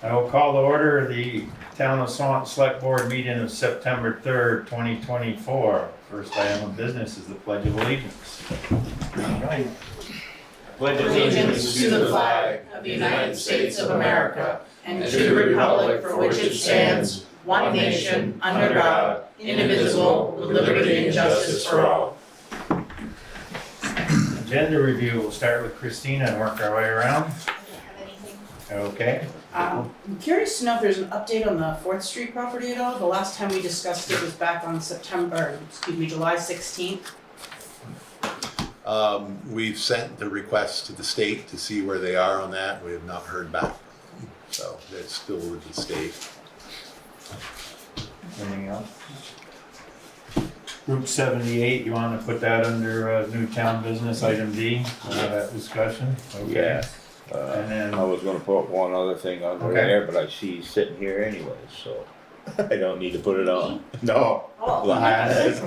I will call to order the Town of Swanton Selectboard meeting of September 3rd, 2024. First item of business is the Pledge of Allegiance. Pledge allegiance to the flag of the United States of America and to the republic for which it stands, one nation, under God, indivisible, with liberty and justice for all. Agenda review, we'll start with Christina and work our way around. Okay. I'm curious to know if there's an update on the 4th Street property at all. The last time we discussed it was back on July 16th. We've sent the request to the state to see where they are on that. We have not heard back. So it's still with the state. Anything else? Group 78, you want to put that under new town business, item D, that discussion? Okay. Yeah. And then- I was gonna put one other thing under Okay. there, but I see he's sitting here anyway, so I don't need to put it on. No. Oh. Lies.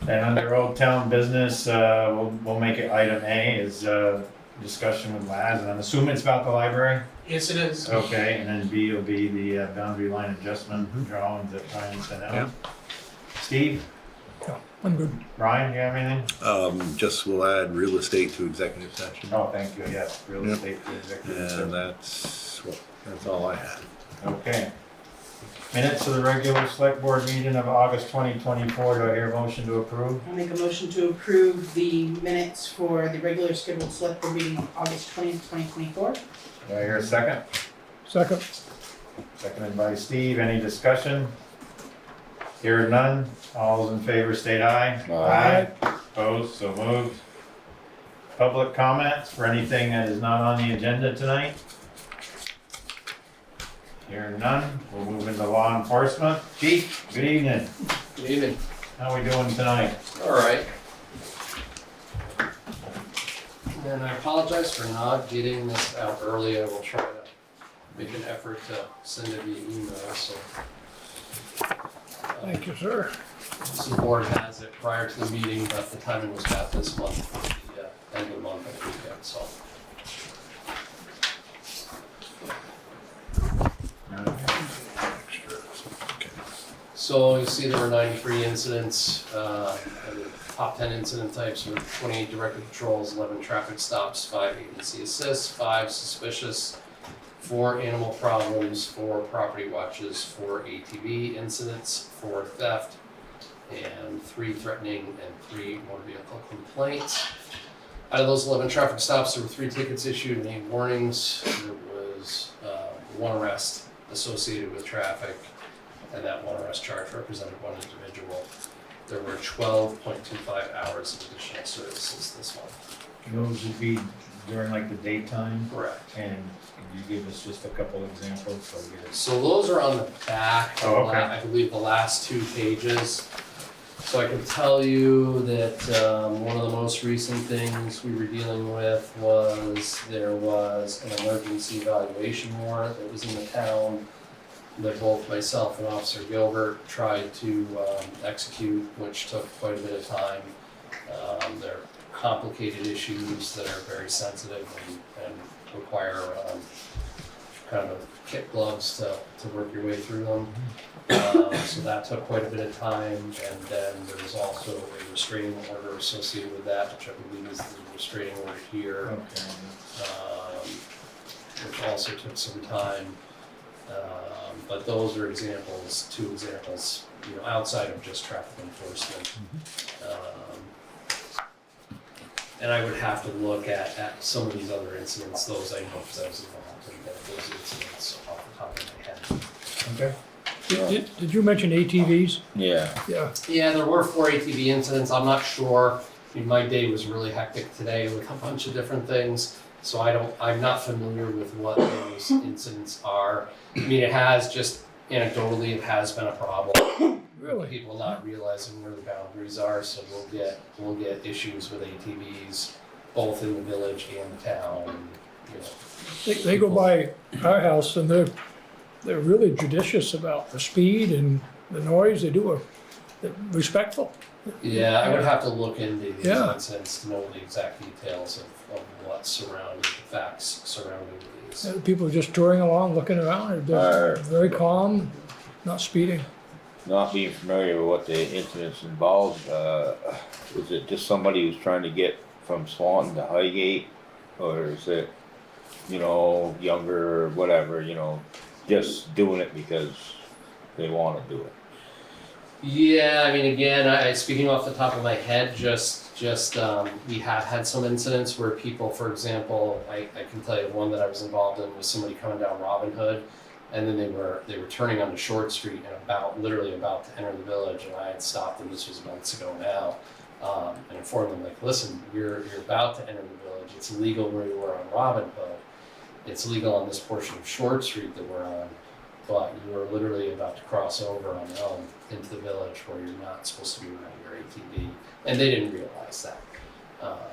And under old town business, we'll make it item A is discussion with Laz, and I'm assuming it's about the library? Yes, it is. Okay, and then B will be the boundary line adjustment drawings that Brian sent out. Yeah. Steve? I'm good. Brian, you have anything? Just we'll add real estate to executive session. Oh, thank you, yes, real Yep. estate for executive And session. that's all I had. Okay. Minutes of the regular select board meeting of August 2024, do I hear a motion to approve? I'll make a motion to approve the minutes for the regular scheduled select board meeting of August 20th, 2024. Do I hear a second? Second. Seconded by Steve, any discussion? Here none, all those in favor state aye. Aye. Opposed, so moved. Public comments for anything that is not on the agenda tonight? Here none, we'll move into law enforcement. Chief, good evening. Good evening. How we doing tonight? All right. And I apologize for not getting this out early. I will try to make an effort to send it via email, so. Thank you, sir. The board has it prior to the meeting, but the timing was bad this month, the end of the month, I think, so. So you see there were 93 incidents, and the top 10 incident types were 28 directed patrols, 11 traffic stops, 5 agency assists, 5 suspicious, 4 animal problems, 4 property watches, 4 ATV incidents, 4 theft, and 3 threatening and 3 motor vehicle complaints. Out of those 11 traffic stops, there were 3 tickets issued and 8 warnings. There was 1 arrest associated with traffic, and that 1 arrest charge represented 1 individual. There were 12.25 hours of additional services this month. Those would be during like the daytime, Correct. and can you give us just a couple examples so we get it? So those are on the back, Oh, okay. I believe the last 2 pages. So I can tell you that one of the most recent things we were dealing with was there was an emergency evaluation warrant that was in the town that both myself and Officer Gilbert tried to execute, which took quite a bit of time. They're complicated issues that are very sensitive and require kind of kit gloves to work your way through them. So that took quite a bit of time, and then there was also a restraining order associated with that, which I believe is the restraining order here, Okay. which also took some time. But those are examples, 2 examples, outside of just traffic enforcement. And I would have to look at some of these other incidents, those I know because I was involved in those incidents off the top of my head. Okay. Did you mention ATVs? Yeah. Yeah. Yeah, there were 4 ATV incidents. I'm not sure. I mean, my day was really hectic today with a bunch of different things. So I'm not familiar with what those incidents are. I mean, it has just anecdotally, it has been a problem. Really? People not realizing where the boundaries are, so we'll get issues with ATVs, both in the village and the town. They go by our house and they're really judicious about the speed and the noise. They're respectful. Yeah, I would have to look into these Yeah. incidents to know the exact details of what surrounded, the facts surrounding issues. People just touring along, looking around, they're very calm, not speeding. Not being familiar with what the incidents involved, is it just somebody who's trying to get from Swanton to Highgate? Or is it, younger or whatever, just doing it because they wanna do it? Yeah, I mean, again, speaking off the top of my head, we have had some incidents where people, for example, I can tell you one that I was involved in was somebody coming down Robin Hood, and then they were turning onto Short Street and literally about to enter the village, and I had stopped them. This was months ago now, and informed them, like, listen, you're about to enter the village. It's illegal where you were on Robin Hood. It's legal on this portion of Short Street that we're on, but you are literally about to cross over on Elm into the village where you're not supposed to be riding your ATV, and they didn't realize that.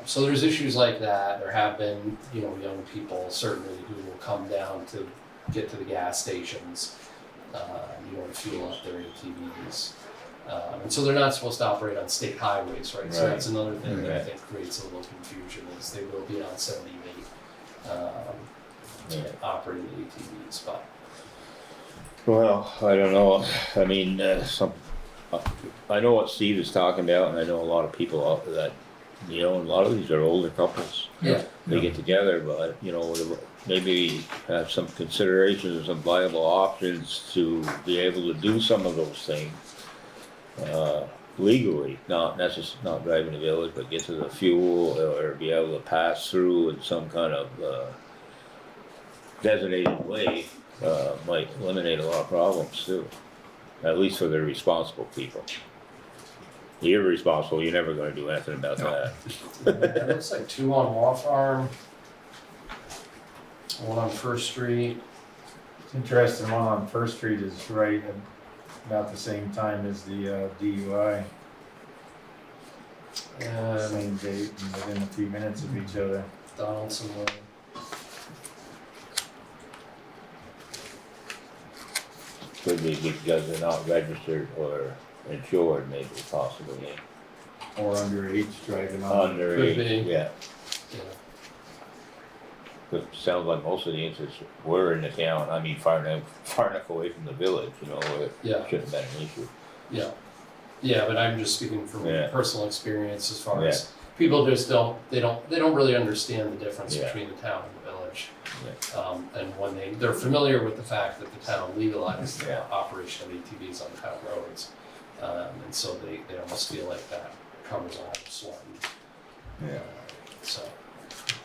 So there's issues like that. There have been, young people certainly who will come down to get to the gas stations, fuel up their ATVs. And so they're not supposed to operate on state highways, right? So Right. that's another thing that I think creates a little confusion is they will be on 78 operating ATVs, but. Well, I don't know, I mean, I know what Steve is talking about, and I know a lot of people out that, a lot of these are older couples. Yeah. They get together, but, maybe have some considerations, some viable options to be able to do some of those things. Legally, not driving the village, but get to the fuel or be able to pass through in some kind of, designated way, might eliminate a lot of problems too. At least for the responsible people. The irresponsible, you're never gonna do anything about that. It looks like 2 on Wall Farm, 1 on First Street. It's interesting, one on First Street is right at about the same time as the DUI. Same date and within a few minutes of each other. Donaldson Road. Could be because they're not registered or insured, maybe possibly. Or underage driving on. Could Underage, be. yeah. Yeah. It sounds like most of the incidents were in the town, I mean, far enough away from the village, where it Yeah. shouldn't have been an issue. Yeah, yeah, but I'm just speaking from Yeah. personal experience as far as people just don't really understand the difference Yeah. between the town and the village. And when they're familiar with the fact that the town legalized the Yeah. operation of ATVs on town roads, and so they almost feel like that covers all of Swanton. Yeah. So.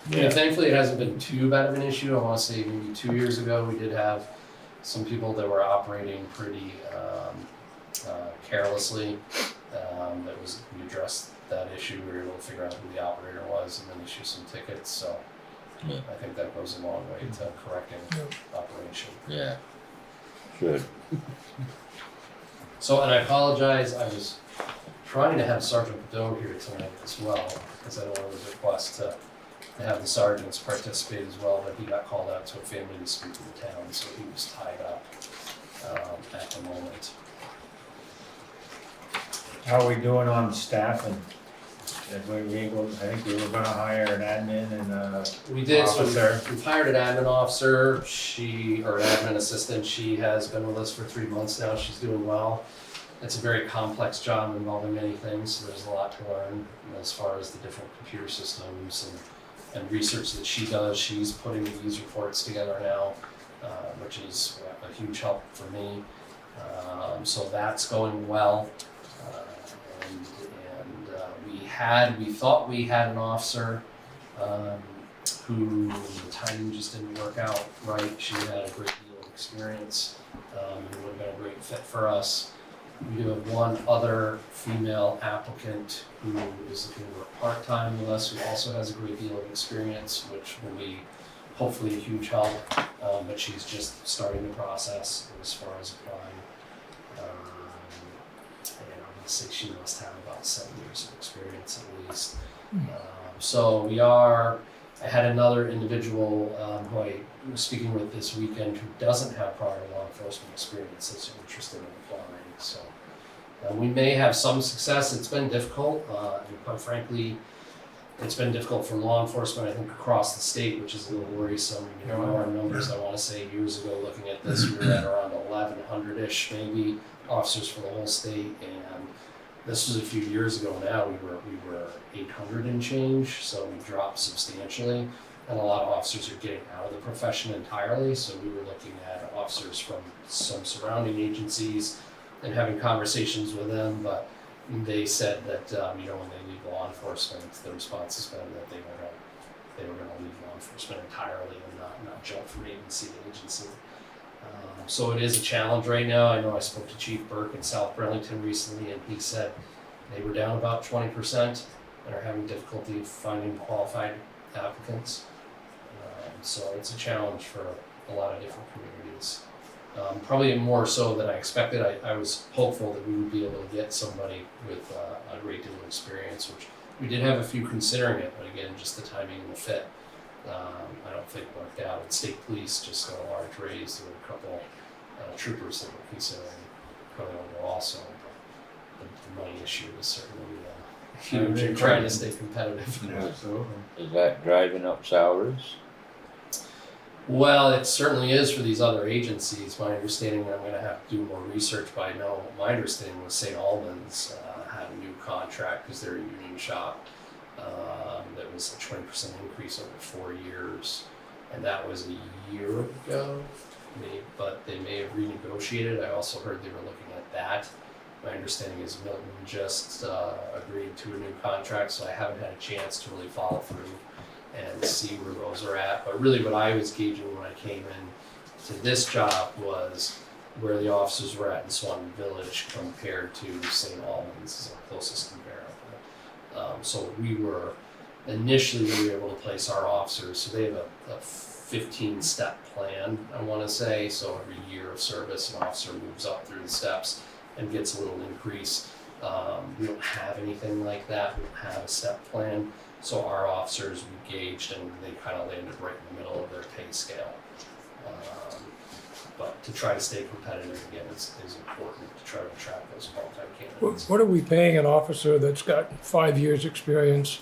I mean, Yeah, thankfully, it hasn't been too bad of an issue. I want to say maybe 2 years ago, we did have some people that were operating pretty carelessly. We addressed that issue. We were able to figure out who the operator was and then issue some tickets. So Yeah. I think that goes a long way to correcting operation. yeah, should. So, and I apologize. I was trying to have Sergeant Doe here tonight as well because I know there was a request to have the sergeants participate as well, but he got called out to a family dispute in the town, so he was tied up at the moment. How are we doing on staffing? I think we were gonna hire an admin and We did, so officer. we've hired an admin officer, or an admin assistant. She has been with us for 3 months now. She's doing well. It's a very complex job involving many things, so there's a lot to learn as far as the different computer systems and research that she does. She's putting these reports together now, which is a huge help for me. So that's going well. We thought we had an officer who the timing just didn't work out right. She had a great deal of experience, who would have been a great fit for us. We do have one other female applicant who is looking to work part-time with us, who also has a great deal of experience, which will be hopefully a huge help, but she's just starting the process as far as applying. And I'm gonna say she must have about 7 years of experience at least. I had another individual who I was speaking with this weekend who doesn't have prior law enforcement experience that's interested in applying. So we may have some success. It's been difficult, and quite frankly, It's been difficult for law enforcement, I think, across the state, which is a little worrisome. You know, our numbers, I wanna say years ago, looking at this, we were at around 1,100-ish maybe officers for the whole state, and this was a few years ago now, we were 800 and change, so we dropped substantially. And a lot of officers are getting out of the profession entirely, so we were looking at officers from some surrounding agencies and having conversations with them, but they said that, you know, when they leave law enforcement, the response has been that they were gonna leave law enforcement entirely and not jump from agency to agency. So it is a challenge right now. I know I spoke to Chief Burke in South Burlington recently, and he said they were down about 20% and are having difficulty finding qualified applicants. So it's a challenge for a lot of different communities. Probably more so than I expected. I was hopeful that we would be able to get somebody with a great deal of experience, which we did have a few considering it, but again, just the timing and the fit, I don't think worked out. And state police just got a large raise. There were a couple troopers that were considering coming over also. But the money issue is certainly huge in trying to stay competitive. Is that driving up salaries? Well, it certainly is for these other agencies. My understanding, I'm going to have to do more research, but I know my understanding was St. Albans had a new contract because they're a union shop. That was a 20% increase over 4 years, and that was a year ago. But they may have renegotiated. I also heard they were looking at that. My understanding is Milton just agreed to a new contract, so I haven't had a chance to really follow through and see where those are at. But really what I was gauging when I came in to this job was where the officers were at in Swanton Village compared to St. Albans as the closest comparable. So we were able to place our officers, so they have a 15-step plan, I want to say. So every year of service, an officer moves up through the steps and gets a little increase. We don't have anything like that. We don't have a step plan. So our officers, we gauged, and they kind of landed right in the middle of their pay scale. But to try to stay competitive again is important to try to attract those qualified candidates. What are we paying an officer that's got 5 years' experience?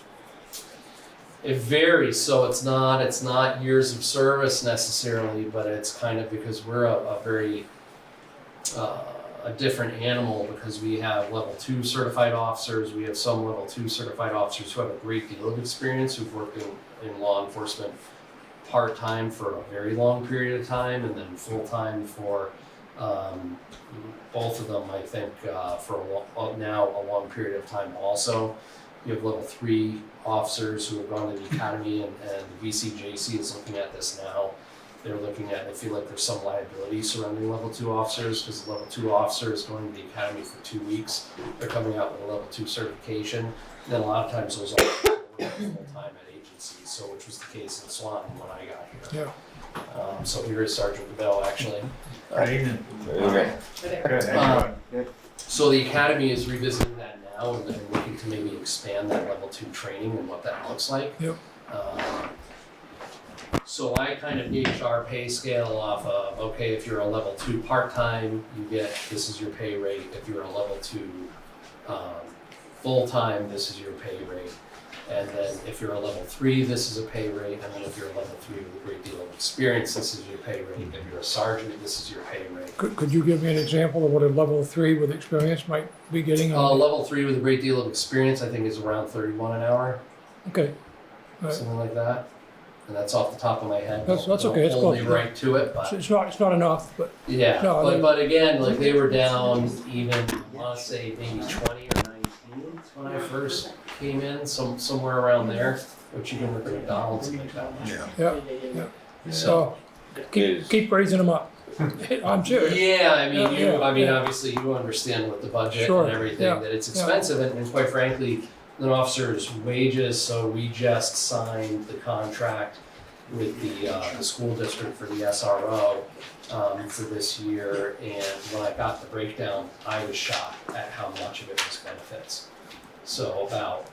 It varies, so it's not years of service necessarily, but it's kind of because we're a very a different animal, because we have level 2 certified officers. We have some level 2 certified officers who have a great deal of experience, who've worked in law enforcement part-time for a very long period of time, and then full-time for both of them, I think, for now a long period of time also. You have level 3 officers who have gone to the academy, and the VCJC is looking at this now. They're looking at, I feel like there's some liability surrounding level 2 officers, because the level 2 officer is going to the academy for 2 weeks. They're coming out with a level 2 certification. And then a lot of times those officers work full-time at agencies, so which was the case in Swanton when I got here. Yeah. So here is Sergeant Bell, actually. Good evening. Okay. Good, how you doing? So the academy is revisiting that now and looking to maybe expand that level 2 training and what that looks like. Yep. So I kind of gauged our pay scale off of, okay, if you're a level 2 part-time, this is your pay rate. If you're a level 2 full-time, this is your pay rate. And then if you're a level 3, this is a pay rate. And then if you're a level 3 with a great deal of experience, this is your pay rate. If you're a sergeant, this is your pay rate. Could you give me an example of what a level 3 with experience might be getting? Level 3 with a great deal of experience, I think, is around 31 an hour, Okay. All right. something like that. And that's off the top of my head. That's Don't okay, it's hold me close. right to it, but It's not enough, but yeah. No, But again, like they were down even, I want to say maybe 20 or 19 when I first came in, somewhere around there, which you can work at McDonald's and make that much. Yeah. so keep raising them up. I'm serious. Yeah, I mean, Yeah. obviously you understand with the budget Sure, and everything yeah, that it's expensive, and quite frankly, an officer's wages. So we just signed the contract with the school district for the SRO for this year, and when I got the breakdown, I was shocked at how much of it was benefits. So about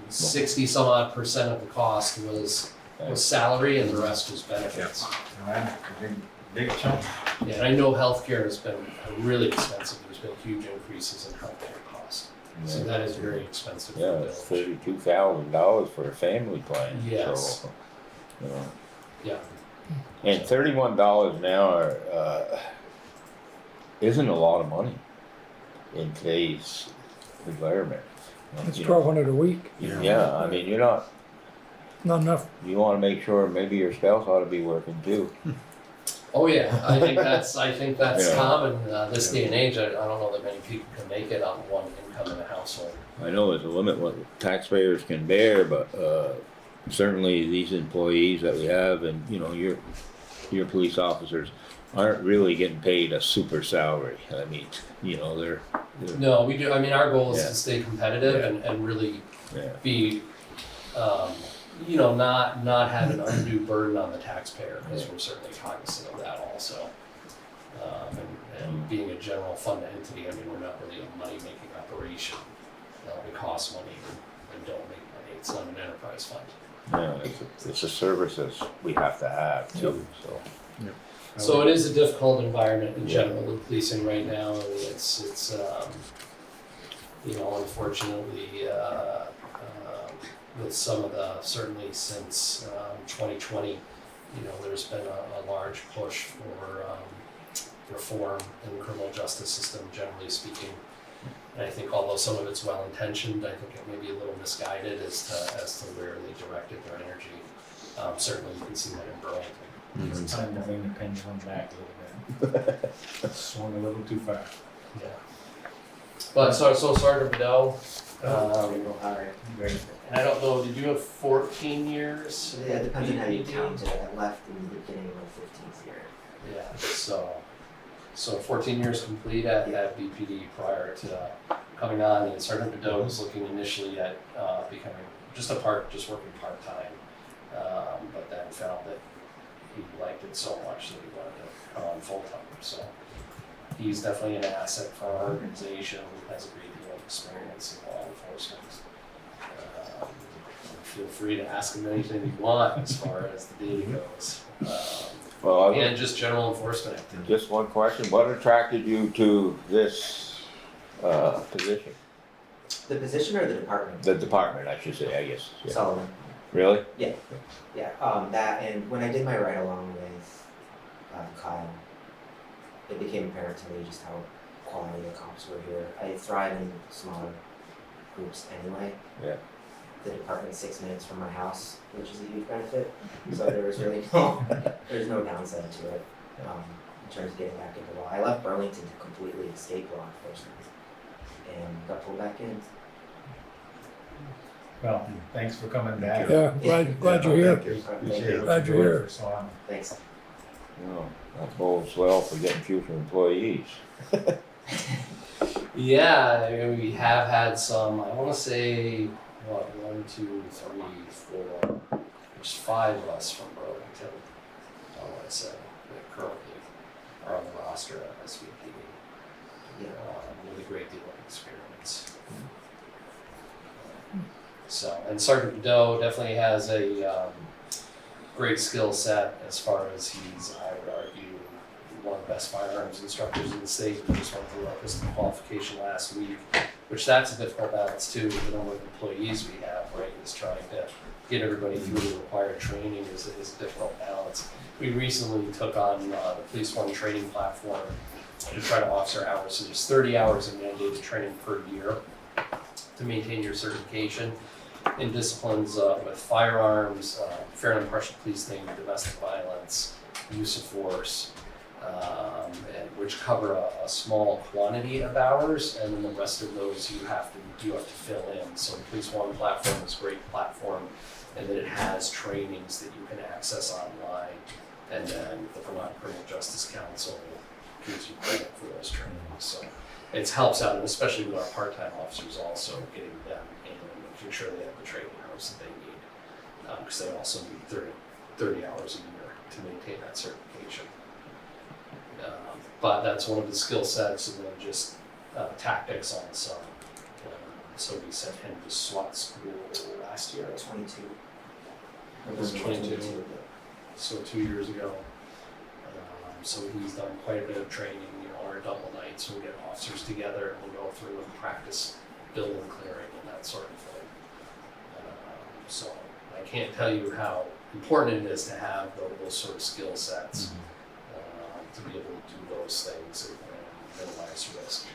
60 some odd percent of the cost was salary, and the rest was benefits. That's a big chunk. Yeah, and I know healthcare has been really expensive. There's been huge increases in healthcare costs. So that is very expensive for Yeah, the it's village. $32,000 for a family plan, Yes. so, you know. Yeah, And $31 an hour, isn't a lot of money in today's environment. It's You know, 1,200 a week, yeah, I mean, you're not, not enough. you wanna make sure maybe your spouse ought to be working too. oh yeah, I think that's Yeah. common, this day and age, I don't know that many people can make it on one income in a household. I know there's a limit what taxpayers can bear, but, certainly these employees that we have and, you know, your police officers aren't really getting paid a super salary. I mean, you know, they're No, we do, I mean, our goal is Yeah. to stay competitive Yeah. and really yeah, be, you know, not have an undue burden on the taxpayer, because we're certainly cognizant of that also. And being a general fund entity, I mean, we're not really a money-making operation. We cost money and don't make money, it's not an enterprise fund. yeah, it's a services we have to have too, so. So it is a difficult environment in general with policing right now, and it's you know, unfortunately, with some of the, certainly since 2020, you know, there's been a large push for reform in the criminal justice system, generally speaking. And I think although some of it's well-intentioned, I think it may be a little misguided as to where they directed their energy. Certainly you can see that in Burlington. It's time to bring the pendulum back a little bit. Swung a little too far. Yeah. But so Sergeant Bedell, Great. and I don't know, did you have 14 years? Yeah, it depends on how you PPD? count it. I left in the beginning of my 15th year. Yeah, so 14 years complete at BPD prior to coming on, and Sergeant Bedell was looking initially at becoming just working part-time, but then found that he liked it so much that he wanted to come on full-time, so he's definitely an asset for our organization, has a great deal of experience in law enforcement. Feel free to ask him anything you want as far as the day goes. Well, And just general enforcement activity. just one question, what attracted you to this, position? The position or the department? The department, I should say, I guess, yeah. Sullivan. Really? Yeah. That, and when I did my ride along with Kyle, it became apparent to me just how quality the cops were here. I thrive in smaller groups anyway. Yeah. The department's 6 minutes from my house, which is a huge benefit. So there was really there's no downside to it in terms of getting back into law. I left Burlington to completely escape law enforcement and got pulled back in. Well, thanks for coming back. Yeah, glad you're here. Appreciate what Glad you're you're doing here. for so long. Thanks. No, that bodes well for getting future employees. Yeah, I mean, we have had some, I wanna say, 1, 2, 3, 4, there's 5 of us from Burlington, I wanna say, that currently are on the roster at SVP. Yeah. With a great deal of experience. So, and Sergeant Bedell definitely has a great skill set as far as he's, I would argue, one of the best firearms instructors in the state. We just went through our pistol qualification last week, which that's a difficult balance too, with the number of employees we have, right, is trying to get everybody through the required training is a difficult balance. We recently took on the Police One training platform to try to officer hours, so there's 30 hours of mandated training per year to maintain your certification in disciplines with firearms, fair and impartial policing, domestic violence, use of force, and which cover a small quantity of hours, and then the rest of those you have to fill in. So the Police One platform is a great platform, and then it has trainings that you can access online, and then the Vermont Criminal Justice Council gives you credit for those trainings. So it helps out, and especially with our part-time officers also, getting them in and making sure they have the training hours that they need, because they also need 30 hours a year to maintain that certification. But that's one of the skill sets, and then just tactics also. So we sent him to SWAT school last year, 22. It was 22. So 2 years ago. So he's done quite a bit of training, our double nights, we'll get officers together and we'll go through and practice building clearing and that sort of thing. So I can't tell you how important it is to have those sort of skill sets to be able to do those things and minimize risk.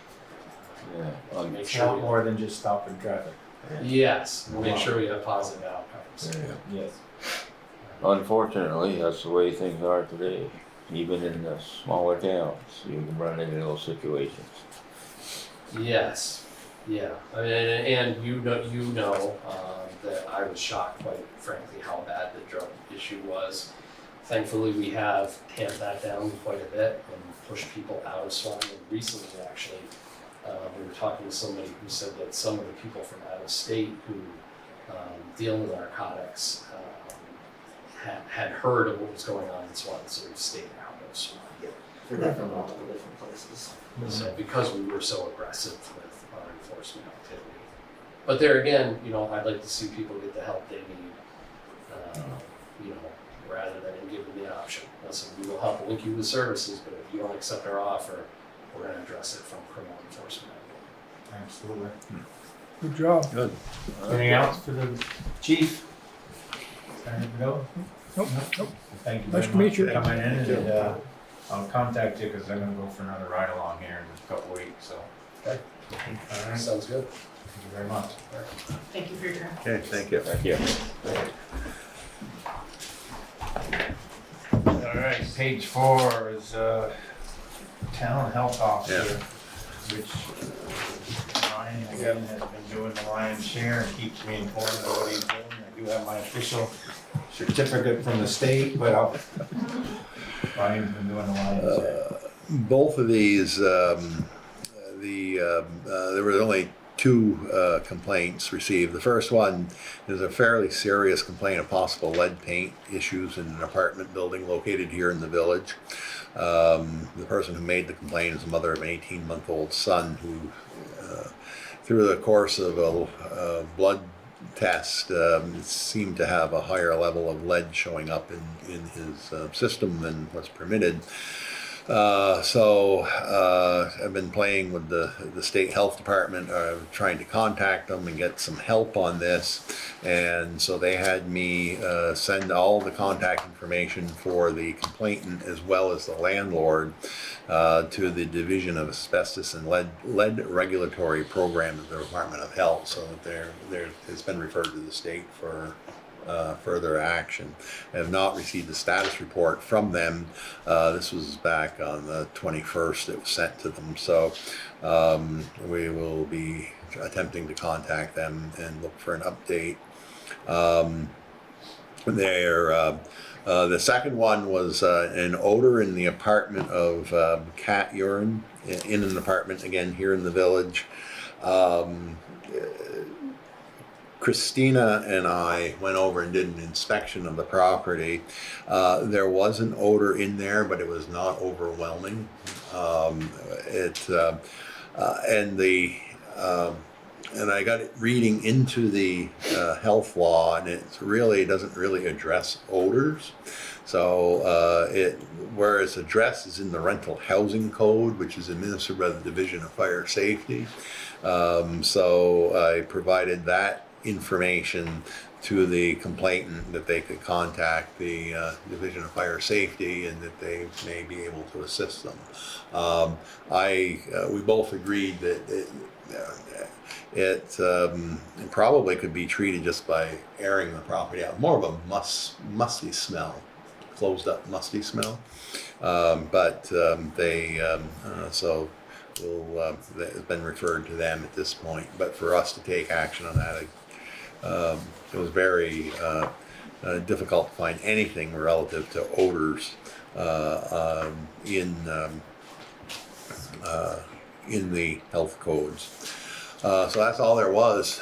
Yeah, Make It's a sure lot more than just stopping traffic. Yes, make sure we have positive outcomes. Yes. unfortunately, that's the way things are today. Even in the smaller towns, you can run into those situations. Yes, yeah, I mean, and you know that I was shocked, quite frankly, how bad the drug issue was. Thankfully, we have tamped that down quite a bit and pushed people out of Swanton. And recently, actually, we were talking to somebody who said that some of the people from out of state who deal with narcotics had heard of what was going on in Swanton, so we stayed out of Swanton. For that from multiple different places. So because we were so aggressive with our enforcement activity. But there again, I'd like to see people get the help they need, rather than give them the option. Listen, we will help link you with services, but if you don't accept our offer, we're gonna address it from criminal enforcement. Absolutely. Good job. Good. Anything else for the chief? Time to go? Nope, nope. Thank you Nice very to meet much you. for coming in, and I'll contact you because I'm gonna go for another ride along here in just a couple weeks, so. Okay. All right, Sounds good. thank you very much. Thank you for your time. Okay, thank you. Thank you. All right, page 4 is town health officer, which Ryan again has been doing the lion's share and keeps me informed of what he's doing. I do have my official certificate from the state, but Ryan's been doing the lion's share. Both of these, there were only 2 complaints received. The first one is a fairly serious complaint of possible lead paint issues in an apartment building located here in the village. The person who made the complaint is a mother of an 18-month-old son who, through the course of a blood test, seemed to have a higher level of lead showing up in his system than was permitted. So I've been playing with the state health department, trying to contact them and get some help on this. And so they had me send all the contact information for the complainant as well as the landlord to the Division of Asbestos and Lead Regulatory Program of the Department of Health, so that it's been referred to the state for further action. I have not received a status report from them. This was back on the 21st. It was sent to them. So we will be attempting to contact them and look for an update. The second one was an odor in the apartment of cat urine in an apartment, again, here in the village. Christina and I went over and did an inspection of the property. There was an odor in there, but it was not overwhelming. And I got it reading into the health law, and it really doesn't really address odors. So where it's addressed is in the rental housing code, which is administered by the Division of Fire Safety. So I provided that information to the complainant that they could contact the Division of Fire Safety and that they may be able to assist them. We both agreed that it probably could be treated just by airing the property out. More of a musty smell, closed up musty smell. It's been referred to them at this point. But for us to take action on that, it was very difficult to find anything relative to odors in the health codes. So that's all there was.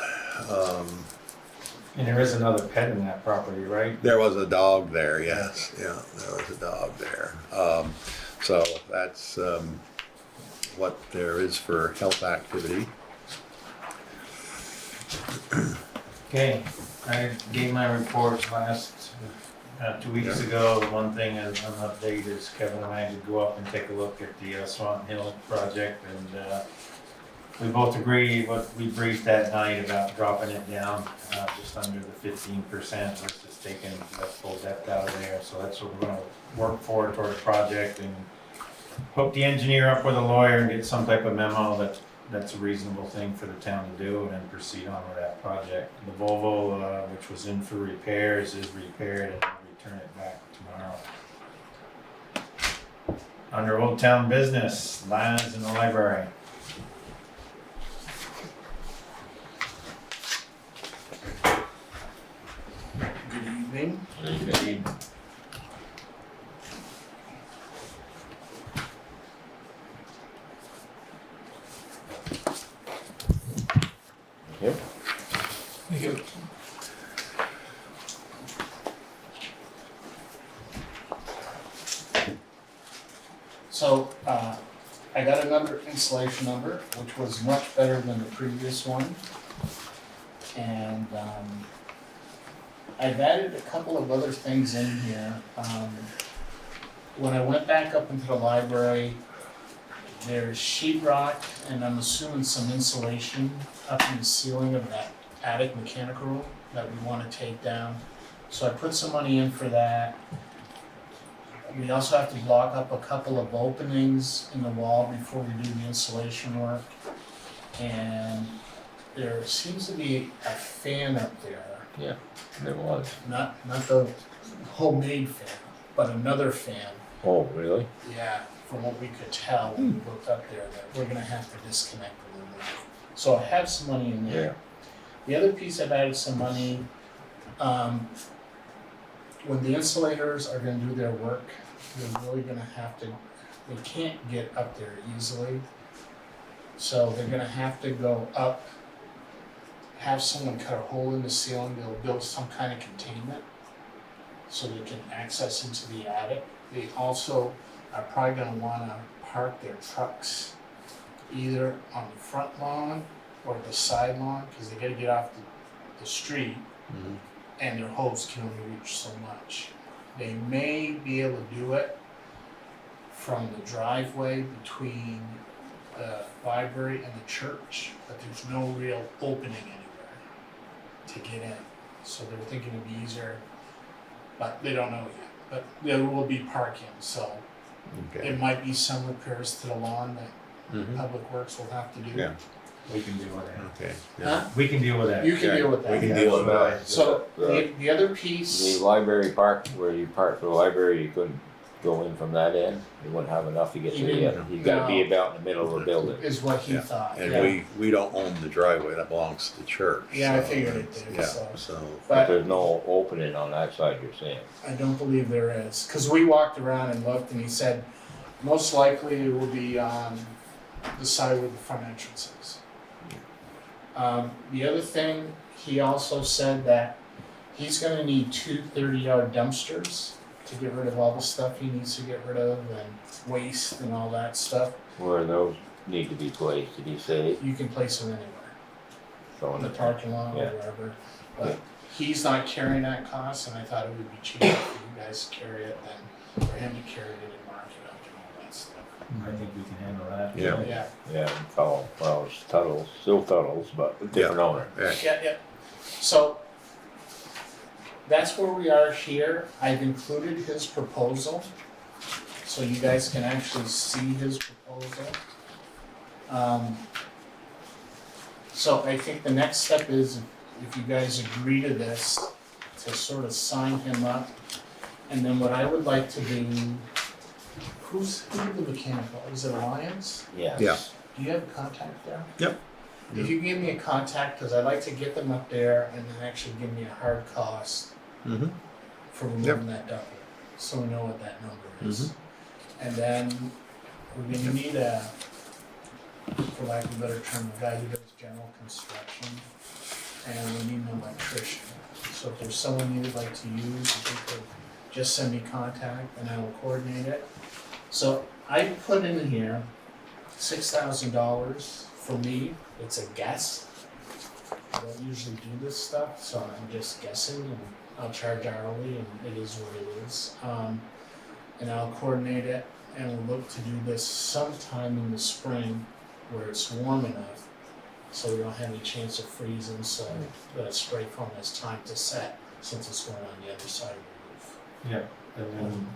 And there is another pet in that property, right? There was a dog there, yes. Yeah, there was a dog there. So that's what there is for health activity. Okay, I gave my reports last 2 weeks ago. The one thing as an update is Kevin and I did go up and take a look at the Swanton Hill project, and we both agree, what we briefed that night about dropping it down, just under the 15% versus taking that full depth out of there. So that's what we're gonna work for toward the project and hook the engineer up with a lawyer and get some type of memo that's a reasonable thing for the town to do and then proceed on with that project. The Volvo, which was in for repairs, is repaired and we'll return it back tomorrow. Under Old Town Business, Lions in the Library. Good evening. Yep. Thank you. So, I got another installation number, which was much better than the previous one. And, I've added a couple of other things in here. When I went back up into the library, there's sheetrock and I'm assuming some insulation up in the ceiling of that attic mechanical room that we wanna take down. So I put some money in for that. We also have to block up a couple of openings in the wall before we do the insulation work. And there seems to be a fan up there. There was. Not the homemade fan, but another fan. Oh, really? Yeah, from what we could tell when we looked up there, that we're gonna have to disconnect a little bit. So I have some money in there. The other piece I've added some money, when the insulators are gonna do their work, they're really gonna have to, they can't get up there easily. So they're gonna have to go up, have someone cut a hole in the ceiling, they'll build some kind of containment so they can access into the attic. They also are probably gonna wanna park their trucks either on the front lawn or the side lawn, cause they gotta get off the street and their hose can only reach so much. They may be able to do it from the driveway between the library and the church, but there's no real opening anywhere to get in. So they're thinking it'd be easier, but they don't know yet. But there will be parking, so Okay. it might be some repairs to the lawn that Public Works will have to do. Yeah. We can deal with that. Okay. Huh? We can deal with that. You can deal with We that. can deal with that. So the other The piece, library park, where you park for the library, you couldn't go in from that end? You wouldn't have enough to get to the end? You gotta be about in the middle of the building. is what he Yeah. thought, And yeah. we don't own the driveway, that belongs to the church. Yeah, I so, figured it did, Yeah, so. so, But But there's no opening on that side, you're saying? I don't believe there is, cause we walked around and looked and he said, most likely it will be on the side where the front entrance is. The other thing, he also said that he's gonna need 2 30-yard dumpsters to get rid of all the stuff he needs to get rid of and waste and all that stuff. Where those need to be placed, did he say? You can place them anywhere, So in the parking lot or Yeah. wherever. But he's not carrying that cost and I thought it would be cheaper for you guys to carry it than for him to carry it and mark it up and all that stuff. I think we can handle that. Yeah. Yeah, Yeah, well, it's Tuttle's, still Tuttle's, but different owner. yeah. yeah. So that's where we are here. I've included his proposal, so you guys can actually see his proposal. So I think the next step is, if you guys agree to this, to sort of sign him up. And then what I would like to do, who did the mechanical? Is it Alliance? Yes. Yeah. Do you have a contact there? Yep. If you give me a contact, because I'd like to get them up there and then actually give me a hard cost Mhm. for removing that ductwork, so we know what that number is. And then we're gonna need a, for lack of a better term, a guy who does general construction, and we need an electrician. So if there's someone you'd like to use, if you could just send me contact and I will coordinate it. So I put in here $6,000 for me. It's a guess. I don't usually do this stuff, so I'm just guessing and I'll charge hourly and it is what it is. And I'll coordinate it and we'll look to do this sometime in the spring where it's warm enough so we don't have any chance of freezing, so the spray foam has time to set since it's going on the other side of the roof. Yeah, and then,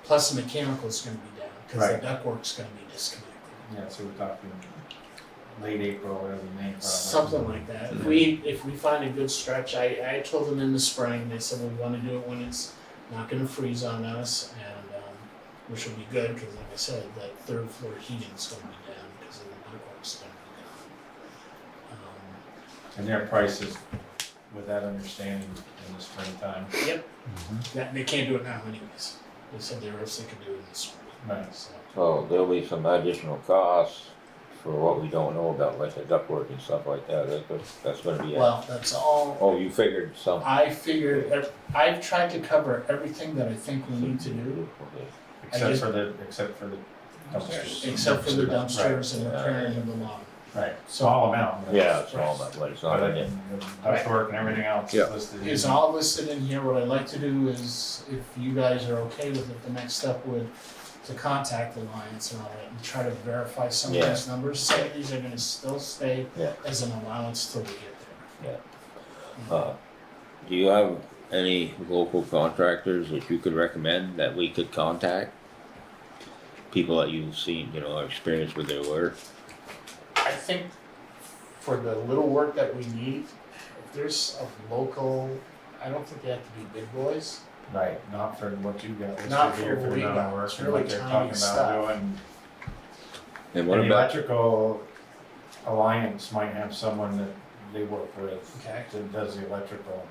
Plus the mechanical's gonna be down, cause Right. the ductwork's gonna be disconnected. yeah, so we're talking late April, whatever the name. Something like that. If we find a good stretch, I told them in the spring, they said we wanna do it when it's not gonna freeze on us, and, which will be good, cause like I said, that third floor heating's gonna be down, because of the ductwork's gonna be down. And their prices, with that understanding in the springtime. They can't do it now anyways. They said they could do it in the spring. Right. So, So there'll be some additional costs for what we don't know about, like the ductwork and stuff like that, that's gonna be. well, that's all. Oh, you figured some. I've tried to cover everything that I think we need to do, Okay. Except for the dumpsters. except for the dumpsters Right. and repairing of the lawn. Right, small amount. Yeah, it's all about what it's But not. then the ductwork and everything else Yeah. is listed. in- It's all listed in here. What I'd like to do is, if you guys are okay with it, the next step would to contact Alliance and all that and try to verify some of Yeah. these numbers. Some of these are gonna still stay Yeah. as an allowance till we get there. Do you have any local contractors that you could recommend that we could contact? People that you've seen, are experienced with their work? I think for the little work that we need, if there's a local, I don't think they have to be big boys. Right, not for what you got listed Not for here what for the we amount got. of work It's and really what they're tiny talking stuff. about doing. And what And the about, electrical alliance might have someone that they work with Okay. that does the electrical.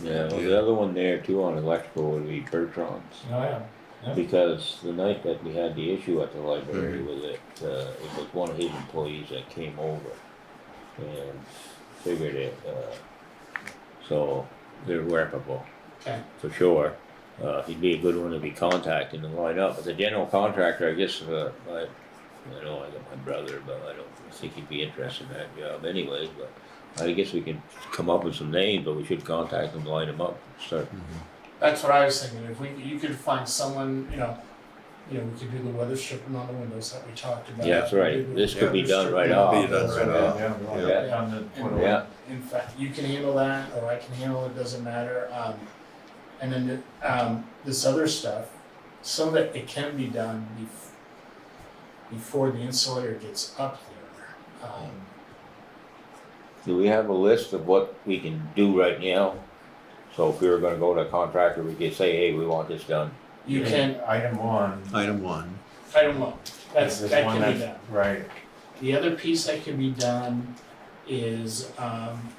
the other one there too on electrical would be Bertrand's. Oh, yeah. Yeah. Because the night that we had the issue at the library with it, it was one of his employees that came over and figured it, so they're workable. Okay. For sure. He'd be a good one to be contacting and line up, but the general contractor, I guess, I got my brother, but I don't think he'd be interested in that job anyways, but I guess we can come up with some names, but we should contact them, line them up, start. That's what I was thinking. If you could find someone, we could do the weather stripping on the windows that we talked about. Yeah, that's right. We could do This the could be weather done right stripping off. on Be the done right windows. off. Yeah, we want Yeah. that done to put And- Yeah. In fact, you can handle that, or I can handle it, doesn't matter. And then this other stuff, some of it can be done before the insulator gets up there. Do we have a list of what we can do right now? So if we were gonna go to a contractor, we could say, hey, we want this done. You can, Item one. Item one. item one, is this that one can be that's- done. Right, The other piece that can be done is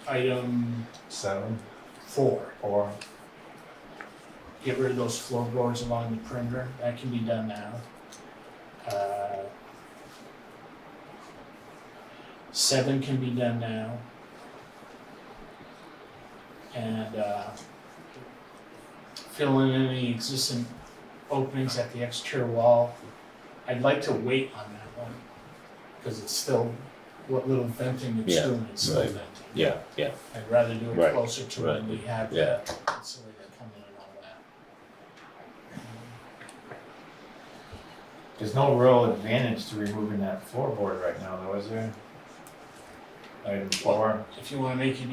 item 7, 4. 4. Get rid of those floorboards along the perimeter, that can be done now. 7 can be done now. And fill in any existing openings at the exterior wall. I'd like to wait on that one, because it's still, what little venting it's Yeah, doing, it's still right. venting. Yeah. I'd rather do it Right, closer to when right, we have yeah. the insulator coming and all that. There's no real advantage to removing that floorboard right now, though, is there? Item 4, If you wanna make it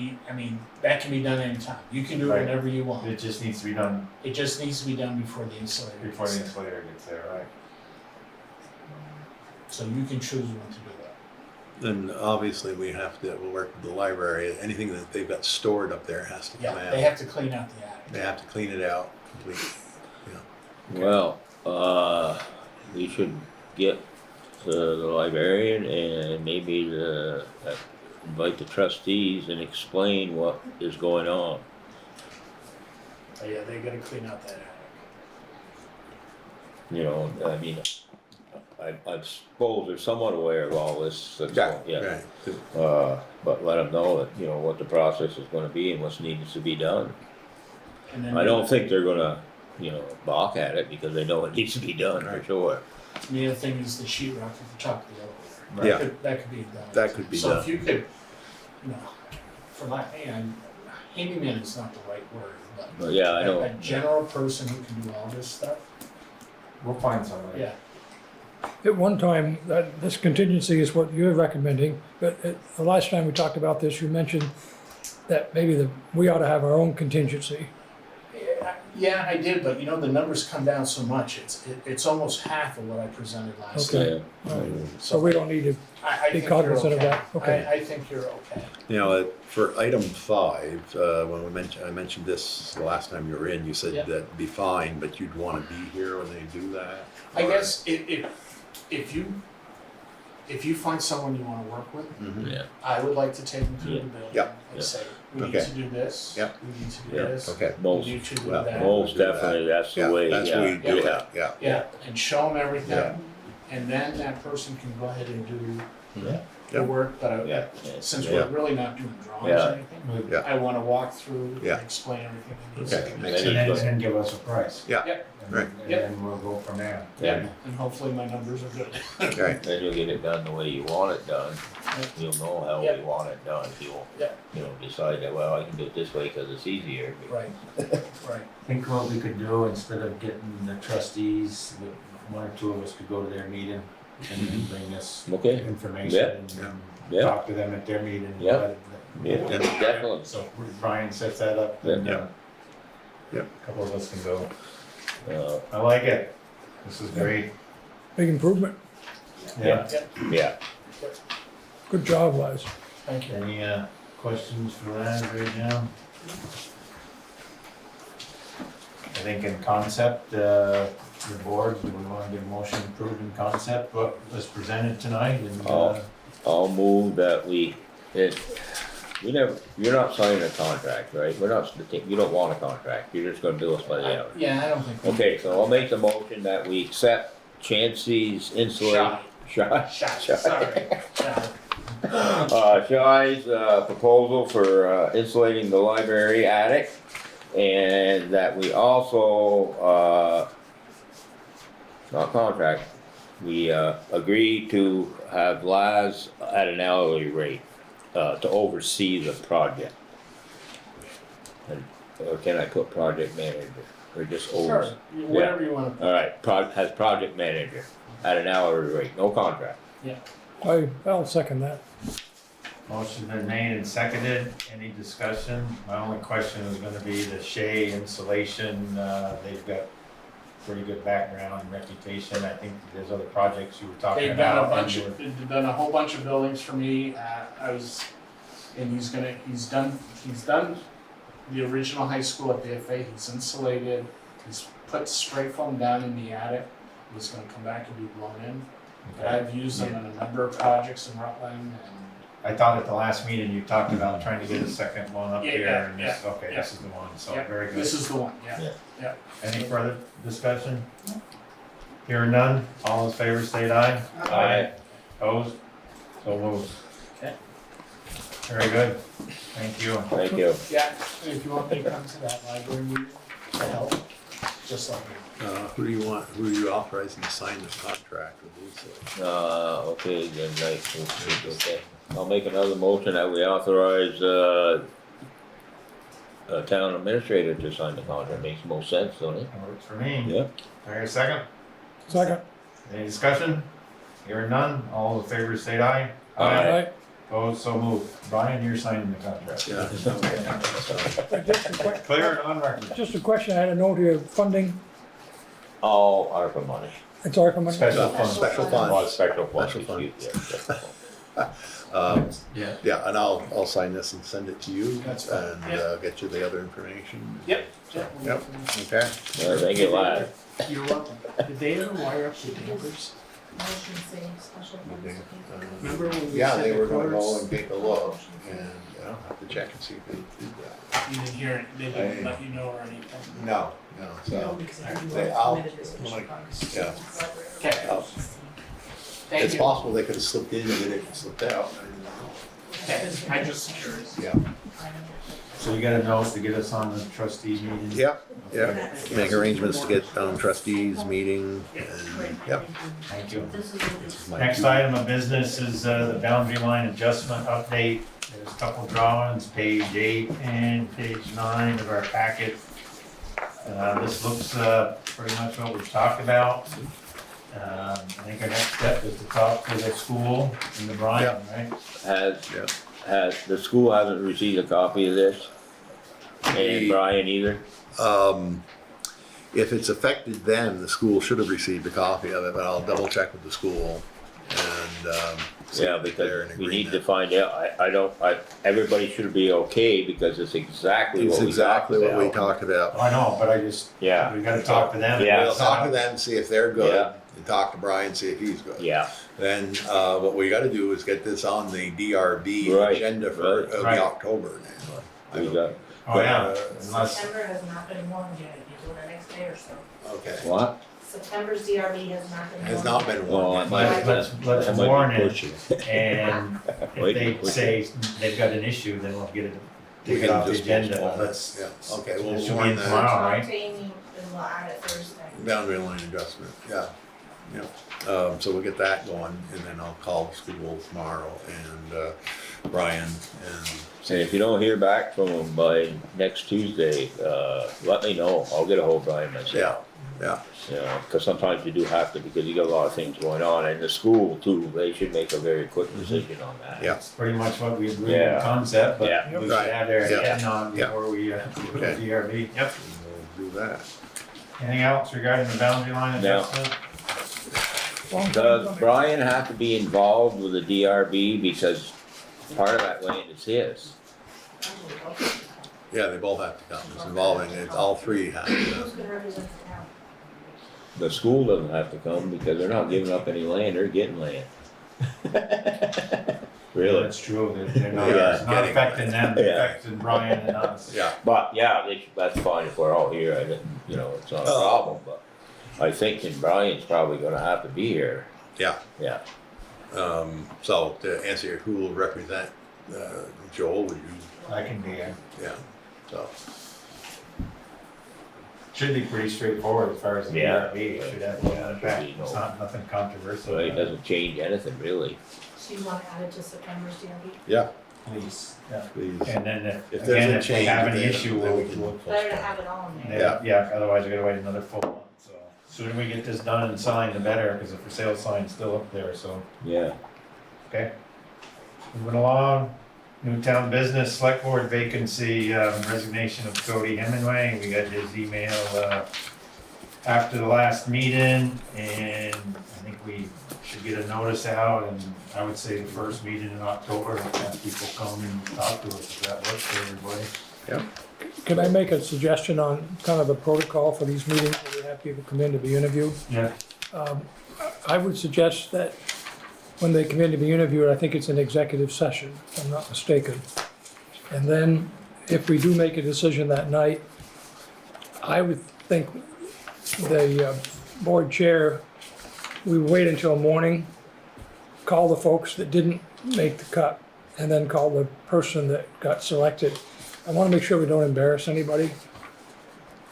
that can be done anytime, you can do it Right. whenever you want. it just needs to be done It just needs to be done before the insulator. before gets the there. insulator gets there, right? So you can choose when to do that. Then obviously we'll work with the library. Anything that they've got stored up there has to come Yeah, out. they have to clean out the attic. They have to clean it out completely. Well, we should get to the librarian and maybe invite the trustees and explain what is going on. Oh yeah, they gotta clean out that attic. I suppose they're somewhat aware of all this, Right. but let them know that, what the process is gonna be and what's needs to be done. And then I don't think they're gonna, balk at it because they know it needs to be done for Right. sure. the other thing is the sheetrock at the top of the elevator. Yeah. That could be done. That could be So done. if you could, for my, handyman is not the right word, But yeah, I know. a general person who can do all this stuff, We'll find somebody. yeah. At one time, this contingency is what you're recommending, but the last time we talked about this, you mentioned that maybe we ought to have our own contingency. Yeah, I did, but you know, the numbers come down so much, it's almost half of what I presented last time. Okay. Yeah. So we don't need to, I Be think you're cognizant of okay. that, okay. I think you're okay. You know, for item 5, when I mentioned this the last time you were in, you said Yeah. that'd be fine, but you'd want to be here when they do that. I Or- guess if you find someone you wanna work with, Mhm. Yeah. I would like to take them through Yeah. the building Yeah. and say, we need Okay. to do this, Yeah. we need to do Yeah. this, Okay. we Most, need to do well, that. most definitely, that's the Yeah, way, that's yeah. what we do yeah. that, yeah. Yeah, and show them Yeah. everything, and then that person can go ahead and do Yeah. the work, but Yeah. since Yeah. we're really not doing drawings Yeah. or anything, Yeah. I wanna walk through Yeah. and explain everything that needs Okay. to be Makes done. sense. And then give us a price. Yeah. Yep. And Right. and Yep. then we'll go from there. Yeah, and hopefully my numbers are good. Right. Then you'll get it done the way you want it done. You'll know how Yeah. you want it done. You'll, Yeah. you know, decide that, well, I can do it this way because it's easier. Right, right. Think what we could do, instead of getting the trustees, one or two of us could go to their meeting and then bring us Okay. information Yeah. and Yeah. talk to them at their meeting. Yeah. Yeah, definitely. So Brian sets that up and Yeah. Yeah. a couple of us can go. Uh, I like it. This is great. big improvement. Yeah. yeah. Good job, Les. Thank you. Any questions for that right now? I think in concept, the board, do we want to get a motion approved in concept, what was presented tonight and I'll move that we never, you're not signing a contract, right? We're not, you don't want a contract, you're just gonna bill us by the hour. Yeah, I don't think. we- Okay, so I'll make the motion that we accept Chansey's insulation. Shot. Shot, Shot. sorry, shot. Shy's proposal for insulating the library attic, and that we also, not contract, we agree to have Laz at an hourly rate to oversee the project. And, or can I put project manager, or just Sure, over? whatever you wanna. All right, has project manager at an hourly rate, no contract. I'll second that. motion been made and seconded, any discussion? My only question is gonna be the Shea insulation, they've got pretty good background and reputation, I think there's other projects you were talking They've done a about. bunch of, they've done a whole bunch of buildings for me, and he's done the original high school at BFA, he's insulated, he's put spray foam down in the attic, it's gonna come back and be blown in. But I've used them in a number of projects in Rutland, I thought at the last meeting you talked about trying to get a second one up Yeah, here, yeah, and this, okay, this is the one, so Yeah, very and good. this is the one, yeah. Any further discussion? Hearing none, all in favor, state aye. Aye. Opposed? So moved. Okay. Very good, thank you. Thank you. Yeah, and if you want me to come to that library meeting to help, just let me know. Who are you authorizing to sign this contract with Lisa? Okay, then, okay. I'll make another motion that we authorize, a town administrator to sign the contract, makes most sense, don't it? That works for me. Yeah. There a second? Second. Any discussion? Hearing none, all in favor, state aye. Aye. Opposed, so moved. Brian, you're signing the contract. Yeah. Clear and on record. Just a question, I had a note here, funding, All ARPA money. it's ARPA money? Special fund. Special Oh, funds. special fund, Special fund. excuse- yeah, special fund. Yeah. Yeah, and I'll sign this and send it to you That's fine. and get you the other information. Yep. Yep. Okay. Yeah, thank you, lad. You're welcome. Did they ever wire up the dampers? Remember when we Yeah, said they the were gonna go cords? and take a look, and I'll have to check and see if they did that. You didn't hear it, they didn't let you know or anything? No, so, yeah. Okay. I'll- Thank It's you. possible they could have slipped in and then it slipped out. Okay, I just curious. Yeah, So you got a note to get us on the trustees meeting? yep, yep. Make arrangements to get trustees meeting and, yep. Thank you. My Next two- item of business is the boundary line adjustment update. There's a couple drawings, page 8 and page 9 of our packet. This looks pretty much what we've talked about. I think our next step is to talk to the school and the Brian, right? Has, the school hasn't received a copy of this? And Brian either? If it's affected them, the school should have received a copy of it, but I'll double check with the school and, see Yeah, if they're in because we need to agreement. find out, everybody should be okay because it's exactly It's what we talked exactly what we about. talked about. I know, but I just, Yeah. we gotta talk to them. Yeah. We'll talk to them, see if they're good, Yeah. and talk to Brian, see if he's good. Yeah, Then, what we gotta do is get this on the DRB Right, agenda for, right. it'll Right. be October now. I we don't- got, Oh, yeah, unless, September has not been warned yet, you do it the next day or so. Okay, what? September's DRB has not been warned. has not been Well, one. it might- let's that might be warn it, pushing. and Wait, if they push say they've got an issue, then we'll get it, We take it can off the just agenda, postpone it. let's. Yeah, okay, it we'll should be warn in that. tomorrow, Talk right? to Amy and we'll add it Thursday. Boundary line adjustment, yeah, yeah. So we'll get that going, and then I'll call the school tomorrow and, Brian and. And if you don't hear back from them by next Tuesday, let me know, I'll get a hold of Brian myself. Yeah, yeah, You know, cause sometimes you do have to, because you got a lot of things going on, and the school too, they should make a very quick decision on that. Yeah. That's pretty much what we agreed in Yeah. concept, but Yeah. we should Right. have their Yeah. attention on Yeah. before we, do Okay. the DRB. Yep. we'll do that. Anything else regarding the boundary line No. adjustment? Long time Does coming. Brian have to be involved with the DRB, because part of that land is his? Yeah, they both have to come, it's involving, it's all three have to. Who's gonna represent the town? The school doesn't have to come, because they're not giving up any land, they're getting land. Really? That's true, they're not, Yeah. it's not affecting them, it's Yeah. affecting Brian and us. Yeah, But, yeah, that's fine if we're all here, I didn't, you know, it's not a problem, but I think that Brian's probably gonna have to be here, yeah. yeah. So to answer your, who will represent, Joel, would you, I can be here. yeah, so, Should be pretty straightforward as far as the Yeah. DRB, it should have no Yeah, impact, should be it's no- not, nothing controversial. So it doesn't change anything, really. So you want to add it to September's DRB? yeah, Please, yeah. please. And then If if, there's again, a if they change, have any then- issue, then we we'll, can we'll, Better to have it all in there. Yeah. yeah, otherwise we're gonna wait another full month, so. Sooner we get this done and signed, the better, because the for sale sign's still up there, so, Yeah. okay. Moving along, Newtown Business Select Board vacancy, resignation of Cody Hemingway, we got his email, after the last meeting, and I think we should get a notice out, and I would say the first meeting in October, and have people come and talk to us, if that works for everybody. Can I make a suggestion on kind of the protocol for these meetings, where we have people come in to be interviewed? Yeah. I would suggest that when they come in to be interviewed, I think it's an executive session, if I'm not mistaken. And then, if we do make a decision that night, I would think the board chair, we wait until morning, call the folks that didn't make the cut, and then call the person that got selected. I wanna make sure we don't embarrass anybody.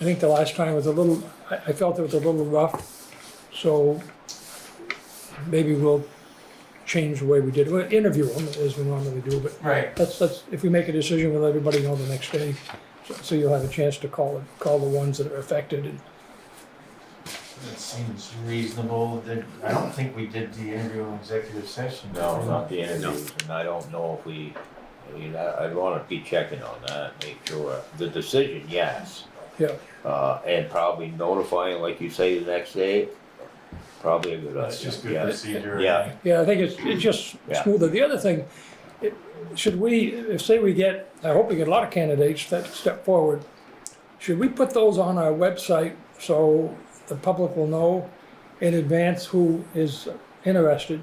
I think the last time was a little, I felt it was a little rough, so maybe we'll change the way we did it. We'll interview them as we normally do, but Right. let's, if we make a decision, we'll let everybody know the next day. So you'll have a chance to call the ones that are affected. And It seems reasonable, that, I don't think we did the interview in executive session. No, not the interviews, and I don't know if I'd wanna be checking on that, make sure, the decision, yes. Yeah. And probably notifying, like you say, the next day, probably a good idea. That's just good Yeah. procedure. Yeah. yeah, I think it's just Yeah. smoother. The other thing, should we, if say we get, I hope we get a lot of candidates that step forward, should we put those on our website so the public will know in advance who is interested?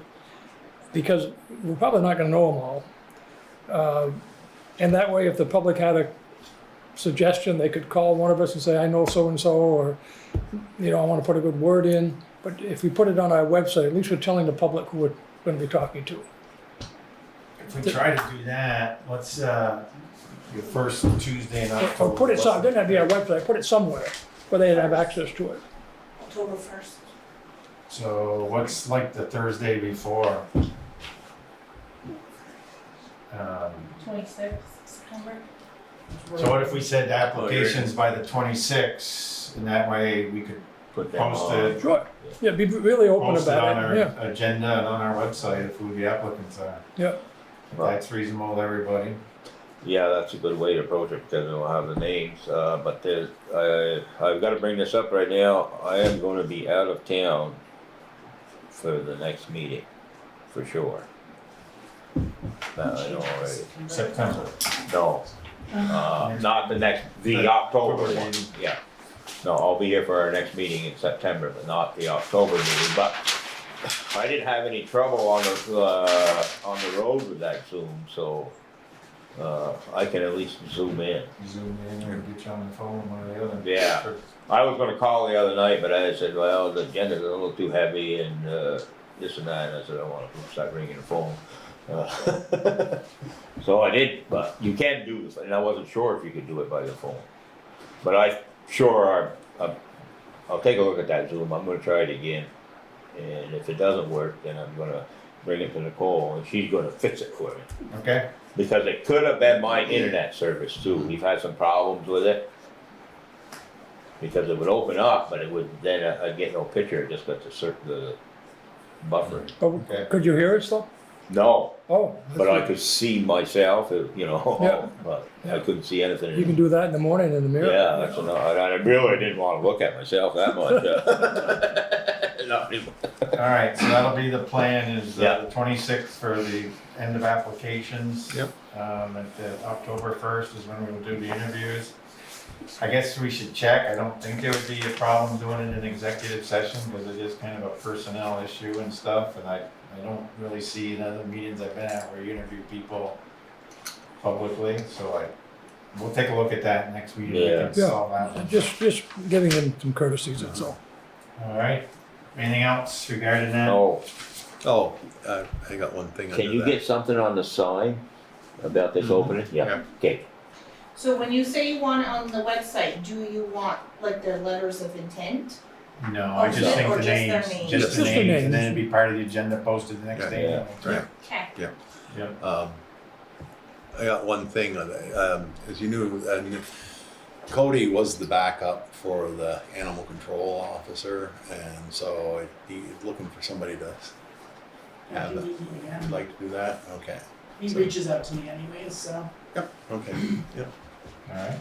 Because we're probably not gonna know them all. And that way, if the public had a suggestion, they could call one of us and say, I know so-and-so, or, you know, I wanna put a good word in. But if we put it on our website, at least we're telling the public who we're gonna be talking to. If we try to do that, what's, your first Tuesday in October? Or put it some, it doesn't have to be our website, put it somewhere where they'd have access to it. October 1st. So what's like the Thursday before? 26th September. So what if we said applications by the 26th, and that way we could put them Post on. it, Sure, yeah, be really open post it on about it, yeah, our agenda and on our website of who the applicants are. yeah. If that's reasonable to everybody. Yeah, that's a good way to approach it because it'll have the names, but I've gotta bring this up right now. I am gonna be out of town for the next meeting, for sure. I know already. September. No, not the October one, meeting. yeah. No, I'll be here for our next meeting in September, but not the October meeting, but I didn't have any trouble on the road with that Zoom, so, I can at least zoom in. Zoom in or get you on the phone, one or the other. Yeah. I was gonna call the other night, but I said, well, the agenda's a little too heavy and, this and that, and I said, I wanna start ringing the phone. So I did, but you can do this, and I wasn't sure if you could do it by the phone. But I'll take a look at that Zoom, I'm gonna try it again. And if it doesn't work, then I'm gonna bring it to Nicole and she's gonna fix it for me. Okay, Because it could have been my internet service too, we've had some problems with it. Because it would open up, but it would, then I'd get no picture, it just got the buffer. Oh, Okay. could you hear us though? No, Oh. but I could see myself, you know, Yeah. but I couldn't see anything. You can do that in the morning in the mirror. Yeah, that's enough, I really didn't wanna look at myself that much. Not anymore. alright, so that'll be the plan is Yeah. the 26th for the end of applications. Yep. At the October 1st is when we'll do the interviews. I guess we should check, I don't think there would be a problem doing it in an executive session, because it is kind of a personnel issue and stuff, and I don't really see in other meetings I've been at where you interview people publicly, so we'll take a look at that next meeting, we Yeah. can solve that one. Just giving them some courtesies, that's all. Alright, anything else regarding that? Oh, I got one thing can under you that. get something on the sign about this opening? Yeah. Yeah, okay. So when you say you want it on the website, do you want like their letters of intent? No, I just think Or the just their names, names? just Just the the names, and then names. it'd be part of the agenda posted the next day. Yeah. Right. Okay. Yep. I got one thing on that. As you knew, Cody was the backup for the animal control officer, and so he's looking for somebody to have that. You'd like to do that? Okay. He reaches out to me anyways, so. Yep, okay, yep. Alright.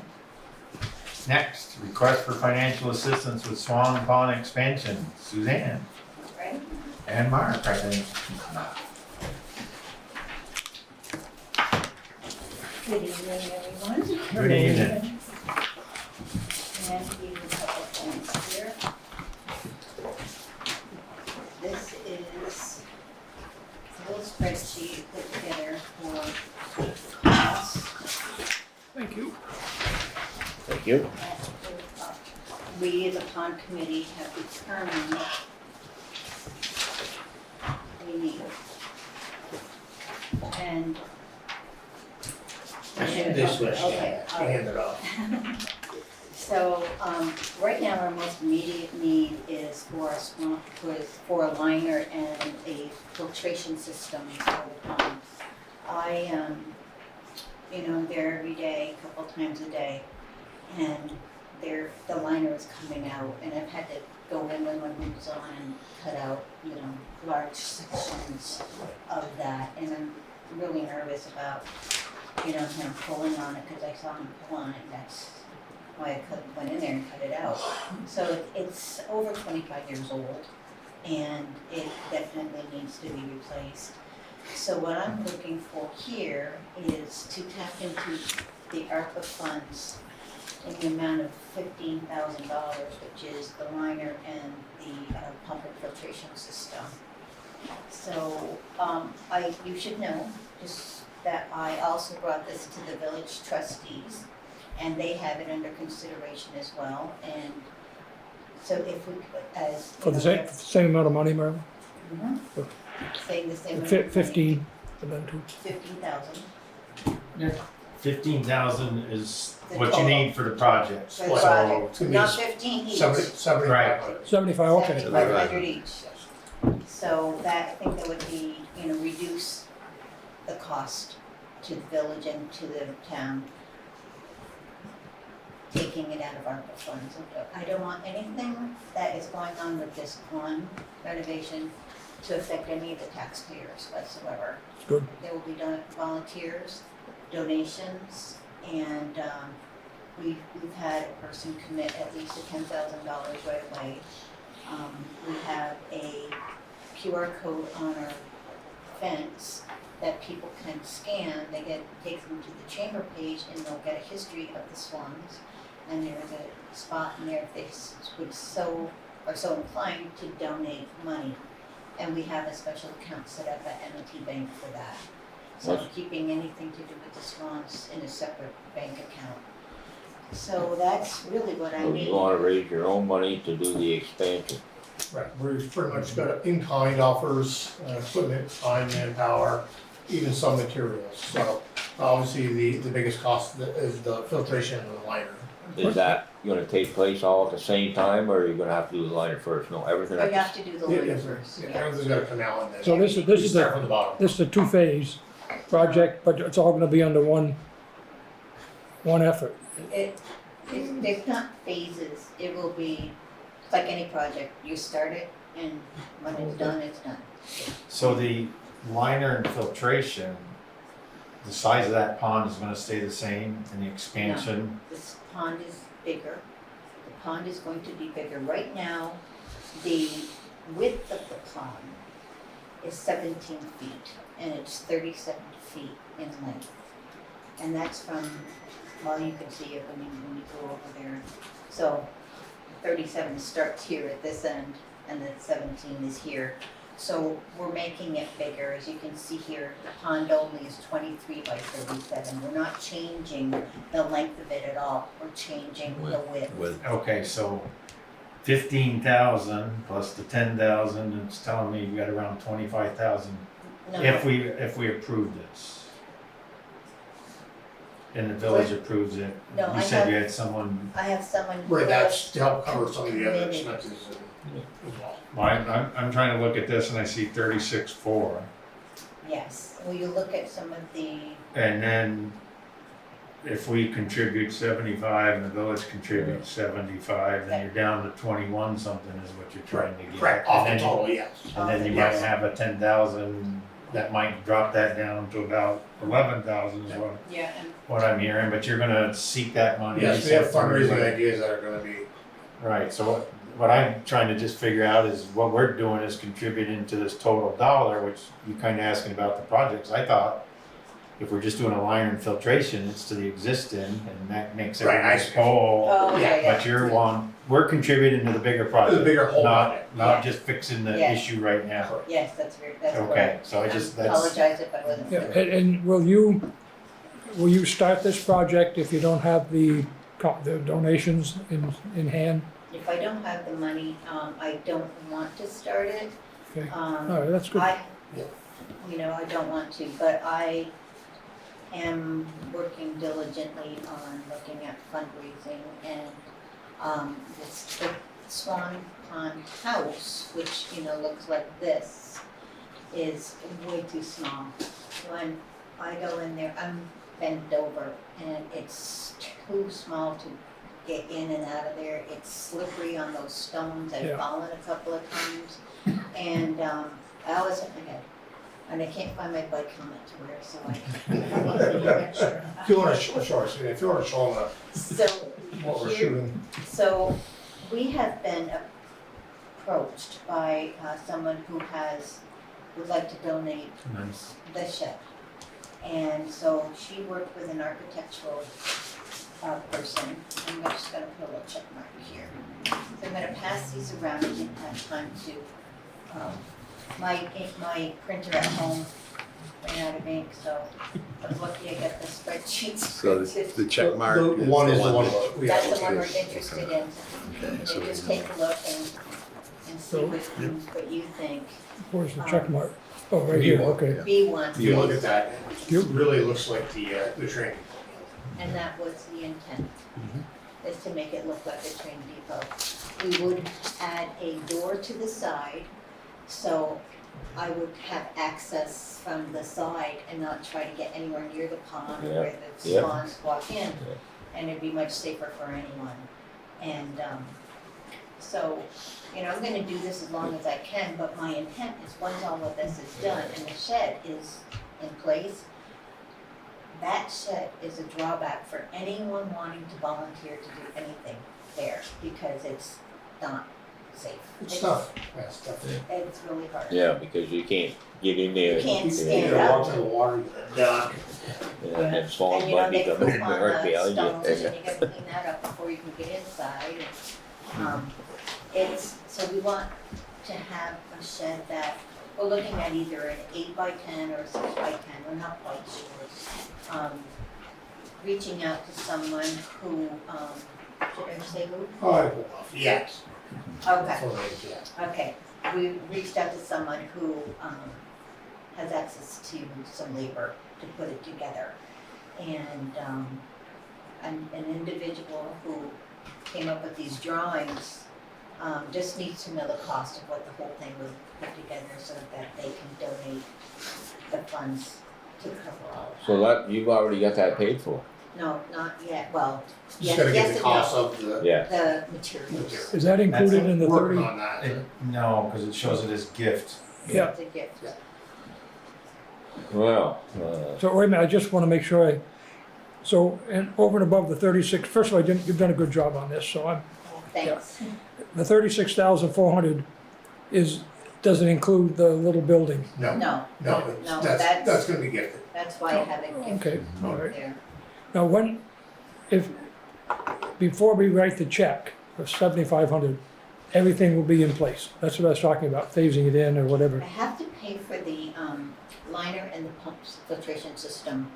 Next, request for financial assistance with Swan Pond expansion, Suzanne Right? and Mark, I think. Good evening, everyone. Good evening. And give you a couple things here. This is a little spreadsheet put together for us. Thank you. Thank you. that we, as a pond committee, have determined we need. And. This way, Okay, all right. hand it off. So, right now, our most immediate need is for a swamp, for a liner and a filtration system for the pond. I'm there every day, a couple times a day, and the liner is coming out, and I've had to go in when my boot's on and cut out, large sections of that, and I'm really nervous about, him pulling on it, because I saw him pull on it, that's why I went in there and cut it out. So it's over 25 years old, and it definitely needs to be replaced. So what I'm looking for here is to tap into the ARPA funds in the amount of $15,000, which is the liner and the pump and filtration system. So you should know just that I also brought this to the village trustees, and they have it under consideration as well. And so if we, as For the same amount of money, Marvin? saying the same. 15 for them too. 15,000 15,000 is The what you total. need for the project. for the So, project, to me, not it's 15 each. 75. 75, okay. 7,500 each. So that, I think that would be, reduce the cost to the village and to the town. taking it out of ARPA funds. I don't want anything that is going on with this pond renovation to affect any of the taxpayers whatsoever. Good. There will be volunteers, donations, and we've had a person commit at least $10,000 right away. We have a QR code on our fence that people can scan. Takes them to the chamber page, and they'll get a history of the swans. And there's a spot in there if they are so inclined to donate money. And we have a special account set up at M&T Bank for that. So I'm keeping anything to do with the swans in a separate bank account. So that's really what I So need. you wanna raise your own money to do the expansion. Right, we've pretty much got in-kind offers, equipment, time, manpower, even some materials. So obviously, the biggest cost is the filtration and the liner. Is that gonna take place all at the same time, or are you gonna have to do the liner first? No, everything. Oh, you have to do the liner Yes, first. yeah, everything's gotta come out and then. So this we is start from the bottom. this is a two-phase project, but it's all gonna be under one effort. It's not phases, it will be, it's like any project, you start it, and when it's done, it's done. So the liner and filtration, the size of that pond is gonna stay the same and the expansion? This pond is bigger, the pond is going to be bigger. Right now, the width of the pond is 17 feet, and it's 37 feet in length. And that's from, well, you can see it when you go over there. So 37 starts here at this end, and then 17 is here. So we're making it bigger. As you can see here, the pond only is 23 by 37. We're not changing the length of it at all. We're changing the width. Okay, so 15,000 plus the 10,000, it's telling me you got around 25,000 No, if we approve this. And the village approves it. No, You I said have- you had someone, I have someone. Right, who that's has to help cover some of the other committed. expenses as well. well, I'm trying to look at this and I see 36.4. Yes, well, you look at some of the, And then if we contribute 75 and the village contributes 75, then you're down to 21 something is what you're trying to get. Correct, off the And then you- total, yes. And then you might Yes. have a 10,000, that might drop that down to about 11,000 is yeah, and what I'm hearing, but you're gonna seek that money. Yes, we have fundraising ideas that are gonna be, Right, so what I'm trying to just figure out is what we're doing is contributing to this total dollar, which you kinda asking about the projects. I thought if we're just doing a liner and filtration, it's to the existing and that makes Right, I everything see. whole. oh, yeah, yeah. But we're contributing to the bigger project. the bigger whole Not, project. not just fixing the Yeah. issue right now. Yes, that's Okay, correct. so I just, that's, Apologize if I wasn't Yeah, clear. and will you start this project if you don't have the donations in hand? If I don't have the money, I don't want to start it. Okay. All right, that's good. I Yeah. don't want to, but I am working diligently on looking at fundraising and the Swan Pond house, which, looks like this, is way too small. When I go in there, I'm bent over and it's too small to get in and out of there. It's slippery on those stones. I've Yeah. fallen a couple of times. And I always hit my head. And I can't find my bike helmet to wear, so if you wanna show them So what we're here, shooting. so we have been approached by someone who would like to donate nice. the shed. And so she worked with an architectural person. I'm just gonna put a little check mark here. So I'm gonna pass these around. I didn't have time to, my printer at home ran out of ink, so I was lucky I got the spreadsheets So printed. the check mark The is one the is the one one that- we That's have. the one we're Okay. interested in. Okay, so And just we- take a look and see what you think. Where's the check mark? Oh, right B here, one, okay. B1. If you look at that, You- it really looks like the training. And that was the intent, Mm-hmm. is to make it look like a train depot. We would add a door to the side, so I would have access from the side and not try to get anywhere near the pond Yeah, where the yeah. swans walk in. and it'd be much safer for anyone. And, so, you know, I'm gonna do this as long as I can, but my intent is once all of this is done and the shed is in place, that shed is a drawback for anyone wanting to volunteer to do anything there, because it's not safe. It's tough, that's tough. It's really hard. Yeah, because you can't get in there. You can't and- stand Either up. walk to the water, you duck. Yeah, and then small And you know, butt they become poop on right the behind stones you. and you gotta clean that up before you can get inside. It's, so we want to have a shed that, we're looking at either an 8x10 or a 6x10, we're not quite sure. Reaching out to someone who, should I say who? Oh, yes. Okay. Full names, yeah. Okay, we reached out to someone who has access to some labor to put it together. And an individual who came up with these drawings just needs to know the cost of what the whole thing was put together so that they can donate the funds to cover all of that. So that, you've already got that paid for? No, not yet, well, Just yes, gotta yes get the and cost no, of the. Yeah. the materials. Is that included in the Working 30? on that. No, because it shows it as gift. Yeah. It's a gift. Yeah. Well, So wait a minute, I just wanna make sure so, and over and above the 36, first of all, you've done a good job on this, so Thanks. the 36,400 doesn't include the little building. No, No, no, no, that's gonna be gifted. that's why I have it Okay, gifted all right. there. Now, before we write the check for 7,500, everything will be in place. That's what I was talking about, phasing it in or I whatever. have to pay for the liner and the pump filtration system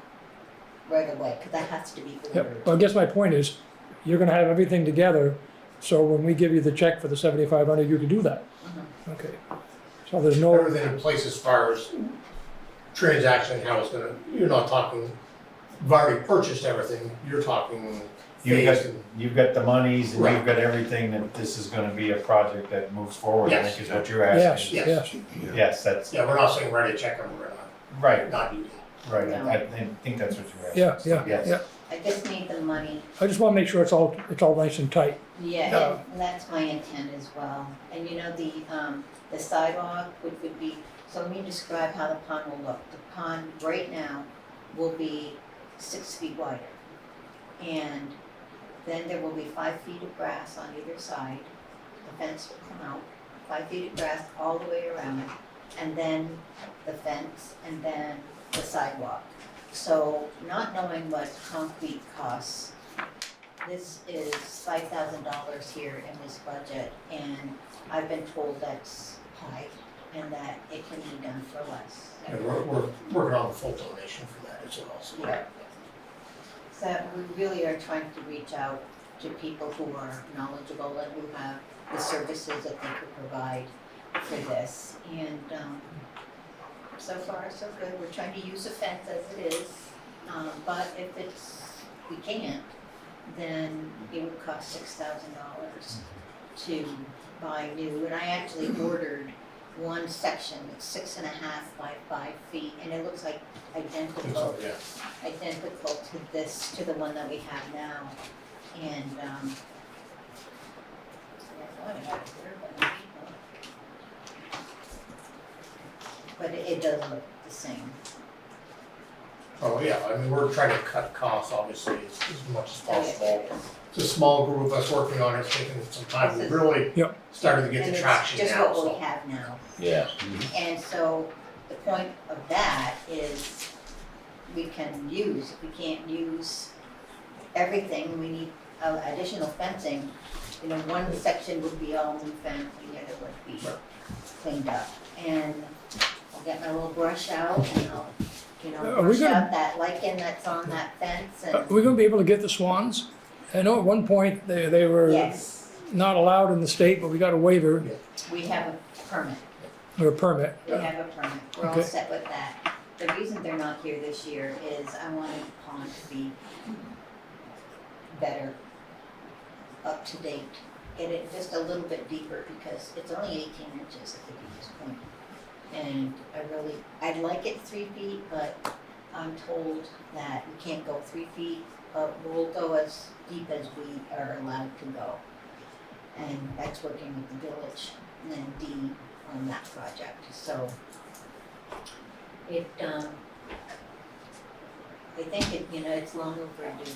right away, because that has to be Yep, ordered. well, I guess my point is, you're gonna have everything together, so when we give you the check for the 7,500, you can do that. Mhm. Okay, so there's no, Everything in place as far as transaction, how it's gonna, you're not talking, you've already purchased everything, you're talking phased and. You've got the monies and Right. you've got everything that this is gonna be a project that moves forward, I Yes. think is what you're yes, asking. yes. Yes, that's, Yeah, we're not saying write a check and we're right, not do that. right, No. I think that's what you're asking. Yeah, Yes. yeah. I just need the money, I just wanna make sure it's all nice and tight. yeah, and that's my intent as well. And you know, the sidewalk, which would be, so let me describe how the pond will look. The pond right now will be 6 feet wider. And then there will be 5 feet of grass on either side. The fence will come out, 5 feet of grass all the way around it. And then the fence, and then the sidewalk. So not knowing what concrete costs, this is $5,000 here in this budget, and I've been told that's high and that it can be done for less. And we're working on the full donation for that as well, so. Yeah. So we really are trying to reach out to people who are knowledgeable and who have the services that they could provide for this. And so far, so good. We're trying to use a fence as it is, but if we can't, then it would cost $6,000 to buy new. And I actually ordered one section that's 6.5 by 5 feet, and it looks like identical to the one that we have now. And I thought I had it here, but it does look the same. Oh, yeah, I mean, we're trying to cut costs, obviously, as much as Oh, yes, possible. it is. It's a small group of us working on it, it's taking some time, we really Yep. started to get And the it's traction just now, what we so. have now. yeah. And so the point of that is we can use, if we can't use everything, we need additional fencing. You know, one section would be all new fence, the other would be cleaned up. And I'll get my little brush out and I'll, Are we brush gonna- out that lichen that's on that fence Are and, we gonna be able to get the swans? I know at one point they were yes, not allowed in the state, but we got a waiver we have a permit. or a permit. We have a permit, we're all Okay. set with that. The reason they're not here this year is I wanted the pond to be better, up to date. Get it just a little bit deeper because it's only 18 inches at the deepest point. And I'd like it 3 feet, but I'm told that we can't go 3 feet but we'll go as deep as we are allowed to go. And that's working with the village and D on that project, so it, I think it, it's long overdue.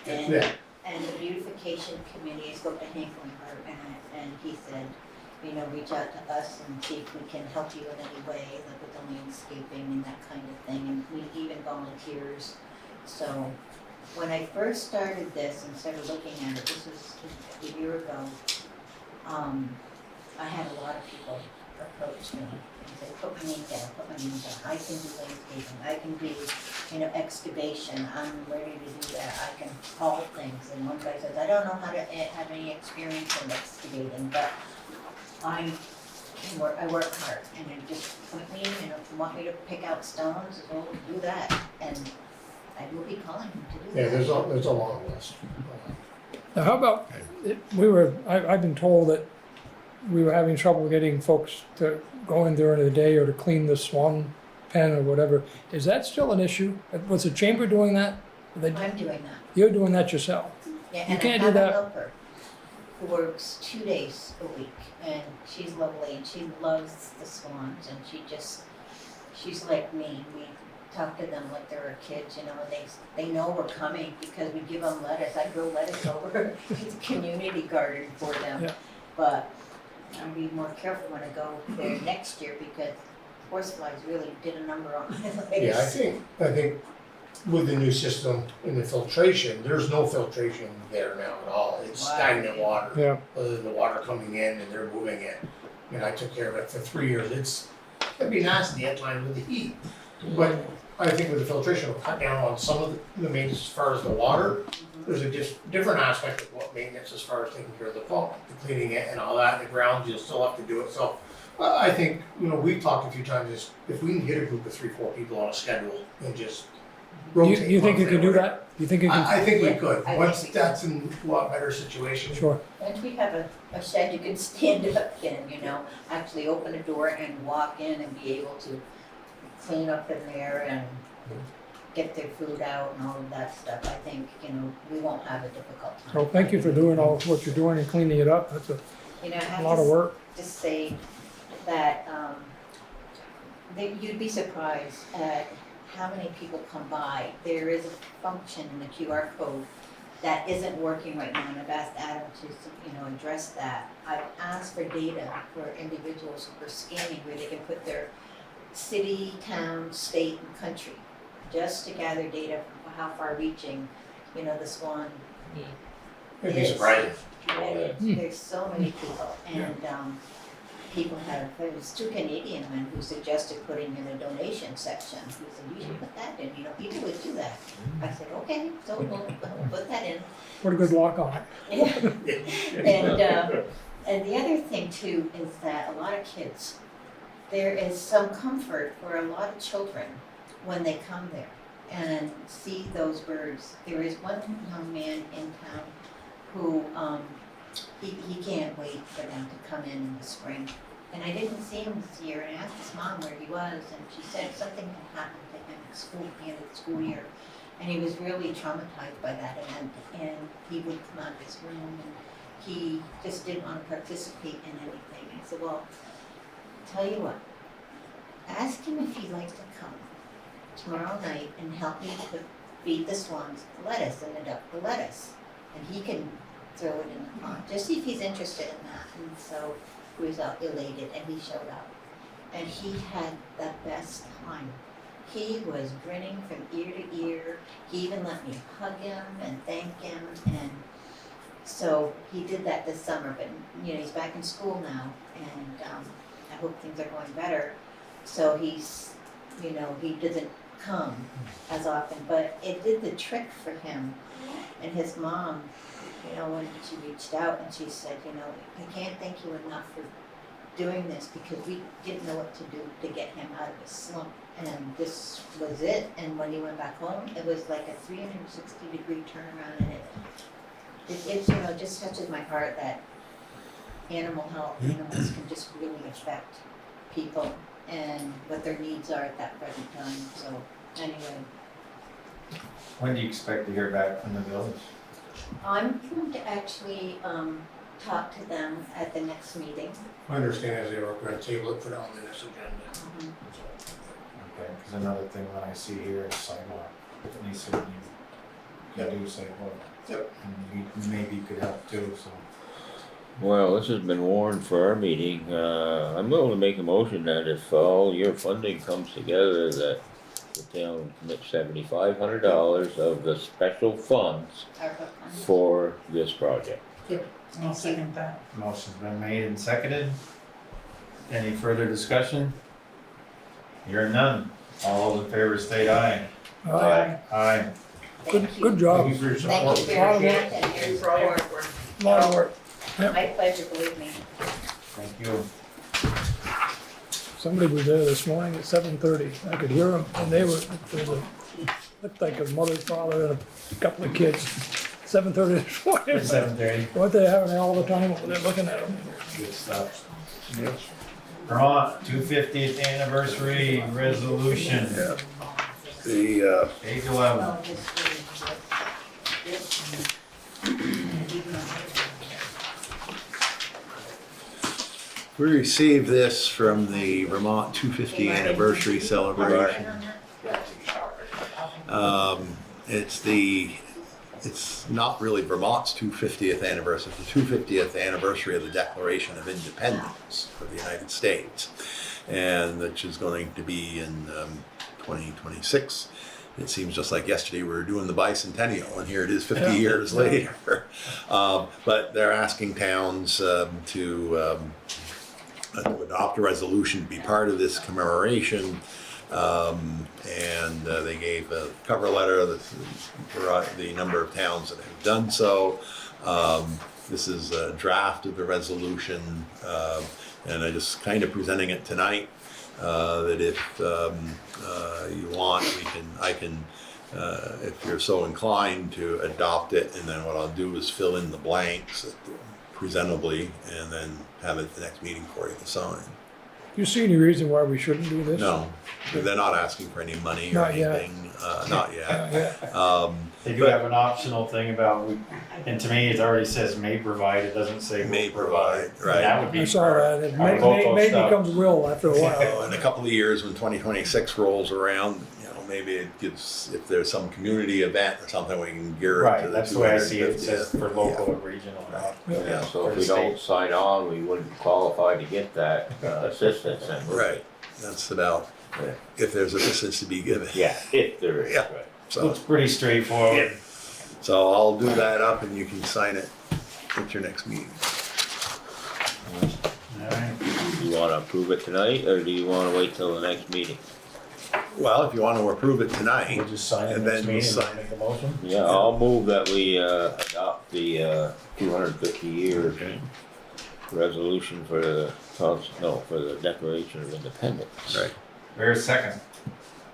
And, Yeah. and the beautification committee spoke to Hank Lambert and he said, reach out to us and see if we can help you in any way, like with the landscaping and that kind of thing, and we even volunteers. So when I first started this and started looking at it, this was a year ago, I had a lot of people approach me and say, put my name down, I can do landscaping, I can do, excavation, I'm ready to do that, I can haul things. And one guy says, I don't know how to have any experience in excavating, but I work hard, and then just point me, if you want me to pick out stones, we'll do that, and I will be calling him to do that. Yeah, there's a long list. Now, how about, I've been told that we were having trouble getting folks to go in during the day or to clean the swan pen or whatever. Is that still an issue? Was the chamber doing that? I'm doing that. You're doing that yourself? Yeah, You and can't I do have that. a helper who works 2 days a week, and she's lovely, and she loves the swans, and she's like me. We talk to them like they're our kids, and they know we're coming because we give them lettuce. I grow lettuce over. It's a community garden for them. Yeah. But I'll be more careful when I go there next year because horseflies really did a number on my legs. Yeah, I think with the new system and the filtration, there's no filtration there now at all. It's Wow. stagnant water. Yeah. Other than the water coming in and they're moving it. And I took care of it for 3 years. It'd be nasty at times with the heat. But I think with the filtration, we'll cut down on some of the maintenance as far as the water. There's a different aspect of what maintenance as far as taking care of the pump, the cleaning it and all that. The ground, you'll still have to do it. So I think, we've talked a few times, is if we can get a group of 3-4 people on a schedule and just rotate. You think you monthly can or do whatever. that? You think you can? I think we Yeah, could. I Once think we that's in a lot better situation. Sure. Once we have a shed you can stand up in, actually open a door and walk in and be able to clean up in there and get their food out and all of that stuff, I think, we won't have a difficult time. So thank you for doing all of what you're doing and cleaning it up. That's I a have lot of to work. just say that, that you'd be surprised at how many people come by. There is a function in the QR code that isn't working right now, and I've asked Adam to, address that. I've asked for data for individuals who are scanning where they can put their city, town, state, and country, just to gather data for how far reaching, the swan It'd be is. surprising. There's so many people, and there was 2 Canadian men who suggested putting in a donation section. He said, you should put that in, people would do that. I said, okay, so we'll put that in. Put a good lock on it. Yeah. And the other thing too is that a lot of kids, there is some comfort for a lot of children when they come there and see those birds. There is one young man in town who, he can't wait for them to come in the spring. And I didn't see him this year, and I asked his mom where he was, and she said something had happened to him at school, at the end of the school year. And he was really traumatized by that event, and he would come out of his room, and he just didn't want to participate in anything. I said, well, tell you what, ask him if he'd like to come tomorrow night and help me to feed the swans lettuce and adopt the lettuce. And he can throw it in the pond, just see if he's interested in that. And so he was elated, and he showed up. And he had the best time. He was grinning from ear to ear. He even let me hug him and thank him. And so he did that this summer, but he's back in school now, and I hope things are going better. So he's, he doesn't come as often, but it did the trick for him. And his mom, when she reached out and she said, I can't thank you enough for doing this because we didn't know what to do to get him out of his slump. And this was it. And when he went back home, it was like a 360-degree turnaround, and it just touches my heart that animals can just really affect people and what their needs are at that present time. So anyway, When do you expect to hear back from the village? I'm going to actually, talk to them at the next meeting. My understanding is they were gonna table it for on the next agenda. Okay, because another thing that I see here is sidewalk. They said you can do sidewalk. Yep. And maybe you could help too, so. Well, this has been warned for our meeting. I'm willing to make a motion that if all your funding comes together, that the town commits $7,500 of the special funds ARPA funds. for this project. I'll second that. Motion's been made and seconded. Any further discussion? Hearing none. All those in favor state aye. Aye. Thank you. Good job. Thank you for your Thank support. you very much and your For all your support. work. Lot of work. My pleasure, believe me. Thank you. Somebody was there this morning at 7:30. I could hear them, and they were, looked like a mother, father, and a couple of kids. 7:30 this morning. It's 7:30. What they having all the time over there looking at them. Good stuff. Vermont 250th anniversary resolution. The, Page 11. we received this from the Vermont 250 anniversary celebration. It's not really Vermont's 250th anniversary, it's the 250th anniversary of the Declaration of Independence of the United States, and which is going to be in 2026. It seems just like yesterday we were doing the bicentennial, and here it is 50 years later. But they're asking towns to adopt a resolution to be part of this commemoration. And they gave a cover letter for the number of towns that have done so. This is a draft of the resolution, and I'm just kind of presenting it tonight. That if you want, I can, if you're so inclined to adopt it, and then what I'll do is fill in the blanks presentably, and then have it at the next meeting for you to sign. You see any reason why we shouldn't do this? No, they're not asking for any money or Not yet. anything, not yet. Yeah. They do have an optional thing about, and to me, it already says may provide, it doesn't say will May provide. provide, right. That would be I saw that. It our local may stuff. becomes will after a while. In a couple of years, when 2026 rolls around, maybe it gives, if there's some community event or something, we can gear it to Right, the that's the way I see it, it 250th. says for local and regional. Yeah, So For if the we don't state. sign on, we wouldn't qualify to get that assistance. And Right, that's about, Yeah. if there's assistance to be given. Yeah, if there is, Yeah. right. So, Looks pretty straightforward. so I'll do that up and you can sign it at your next meeting. Alright, You wanna approve it tonight, or do you wanna wait till the next meeting? Well, if you want to approve it tonight, we'll just sign it And next then meeting we'll and make a motion. Yeah, I'll move that we, adopt the, 250 year resolution for the, for the Declaration of Independence. right, Where's second?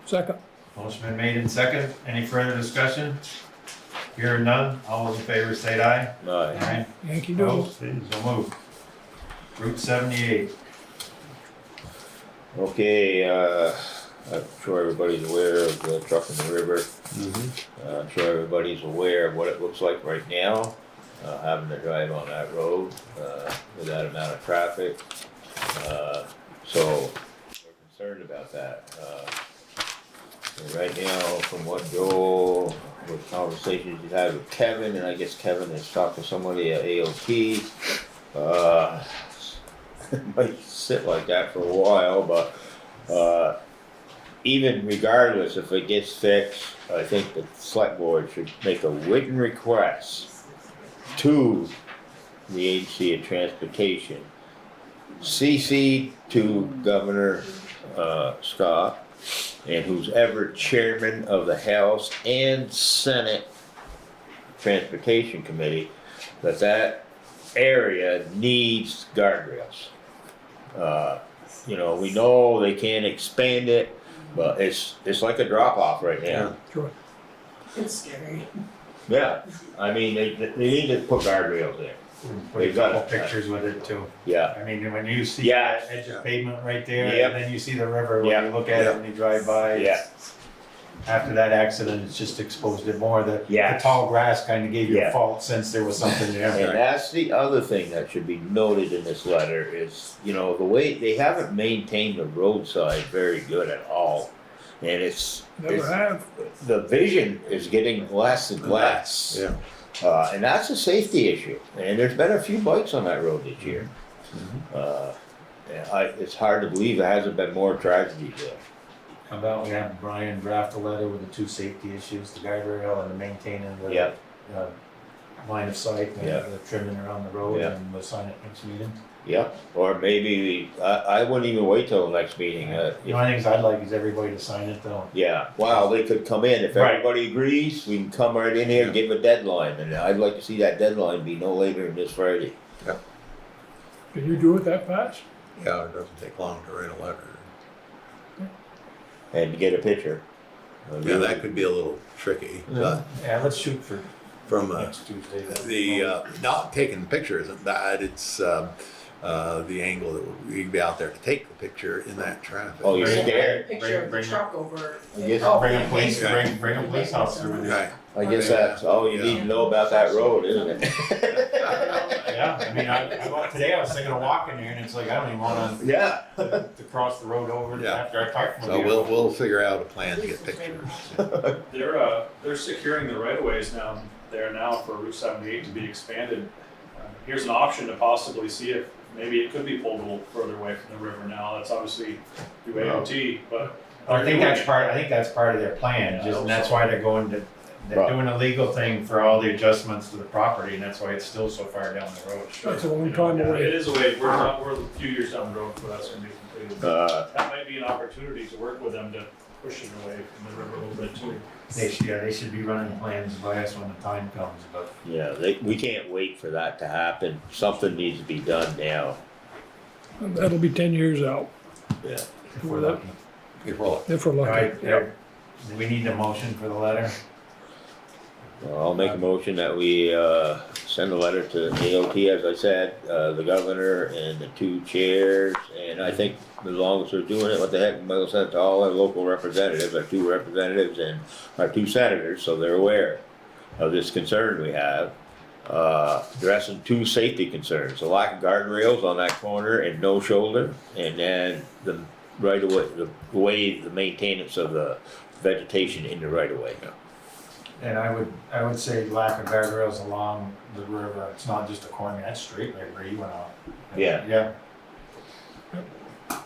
Second. Motion been made in second. Any further discussion? Hearing none. All those in favor say aye. Aye. Aye. Yankee Doodle. Opposed? So moved. Route 78. Okay, I'm sure everybody's aware of the truck in the river. I'm sure everybody's aware of what it looks like right now, having to drive on that road, with that amount of traffic. So we're concerned about that. And right now, from what Joel, with conversations he's had with Kevin, and I guess Kevin has talked to somebody at AOT, it might sit like that for a while, but, even regardless if it gets fixed, I think the select board should make a written request to the agency of transportation. CC to Governor, Scott, and who's ever chairman of the House and Senate Transportation Committee, that area needs guardrails. We know they can't expand it, but it's like a drop off right now. Sure. It's scary. Yeah, I mean, they need to put guardrails there. Put a They've got couple it. pictures with it too. Yeah, I mean, when you see Yeah. that edge of pavement right there, Yep. and then you see the river, when Yep. you look at it when you drive by. Yeah. after that accident, it's just exposed it more. The Yes. tall grass kinda gave you a Yeah. false sense there was something there. And that's the other thing that should be noted in this letter is, you know, the way, they haven't maintained the roadside very good at all. And it's, Never have. the vision is getting less and less. Yeah. And that's a safety issue, and there's been a few bikes on that road this year. It's hard to believe there hasn't been more tragedies there. How about we have Brian draft a letter with the two safety issues, the guardrail and the maintaining the Yeah. line of sight, and Yeah. the trimming around the road, Yeah. and we'll sign it next meeting. Yep, or maybe, I wouldn't even wait till the next meeting, The only things I'd like is everybody to sign it though. yeah, wow, they could come in, if Right. everybody agrees, we can come right in here and give a deadline, and I'd like to see that deadline be no later than this Friday. Can you do it that fast? Yeah, it doesn't take long to write a letter. And get a picture. Yeah, that could be a little tricky, but Yeah, let's shoot for from next Tuesday. not taking the picture isn't bad, it's the angle that we'd be out there to take the picture in that traffic. Oh, you're scared? Picture of the Bring- truck over. I guess, Bring a police, bring a police officer with you. Right. I guess that's all you need to know about that road, isn't it? Yeah, I mean, today I was thinking of walking there, and it's like, I don't even wanna Yeah. to cross the road over Yeah. after I talk to So them. we'll figure out a plan to get pictures. They're securing the right of ways now, there now for Route 78 to be expanded. Here's an option to possibly see if maybe it could be pulled a little further away from the river now. That's obviously through AOT, but. I think that's part of their plan, Yeah, and that's why they're they're Right. doing a legal thing for all the adjustments to the property, and that's why it's still so far down the road. That's a long time Yeah, away. it is a way, we're a few years down the road before that's gonna be completed. That might be an opportunity to work with them to push it away from the river a little bit too. They should be running plans by us when the time comes, but Yeah, we can't wait for that to happen, something needs to be done now. That'll be 10 years out, Yeah. if Before we're that- lucky. If we're if we're All lucky. right, do we need a motion for the letter? Well, I'll make a motion that we, send a letter to AOT, as I said, the governor and the two chairs, and I think as long as they're doing it, what the heck, we'll send it to all our local representatives, our two representatives and our two senators, so they're aware of this concern we have. Addressing two safety concerns, the lack of guardrails on that corner and no shoulder, and then the right of way, the maintenance of the vegetation in the right of way. And I would say lack of guardrails along the river, it's not just a corner, that's straight right where you went off. Yeah. Yeah.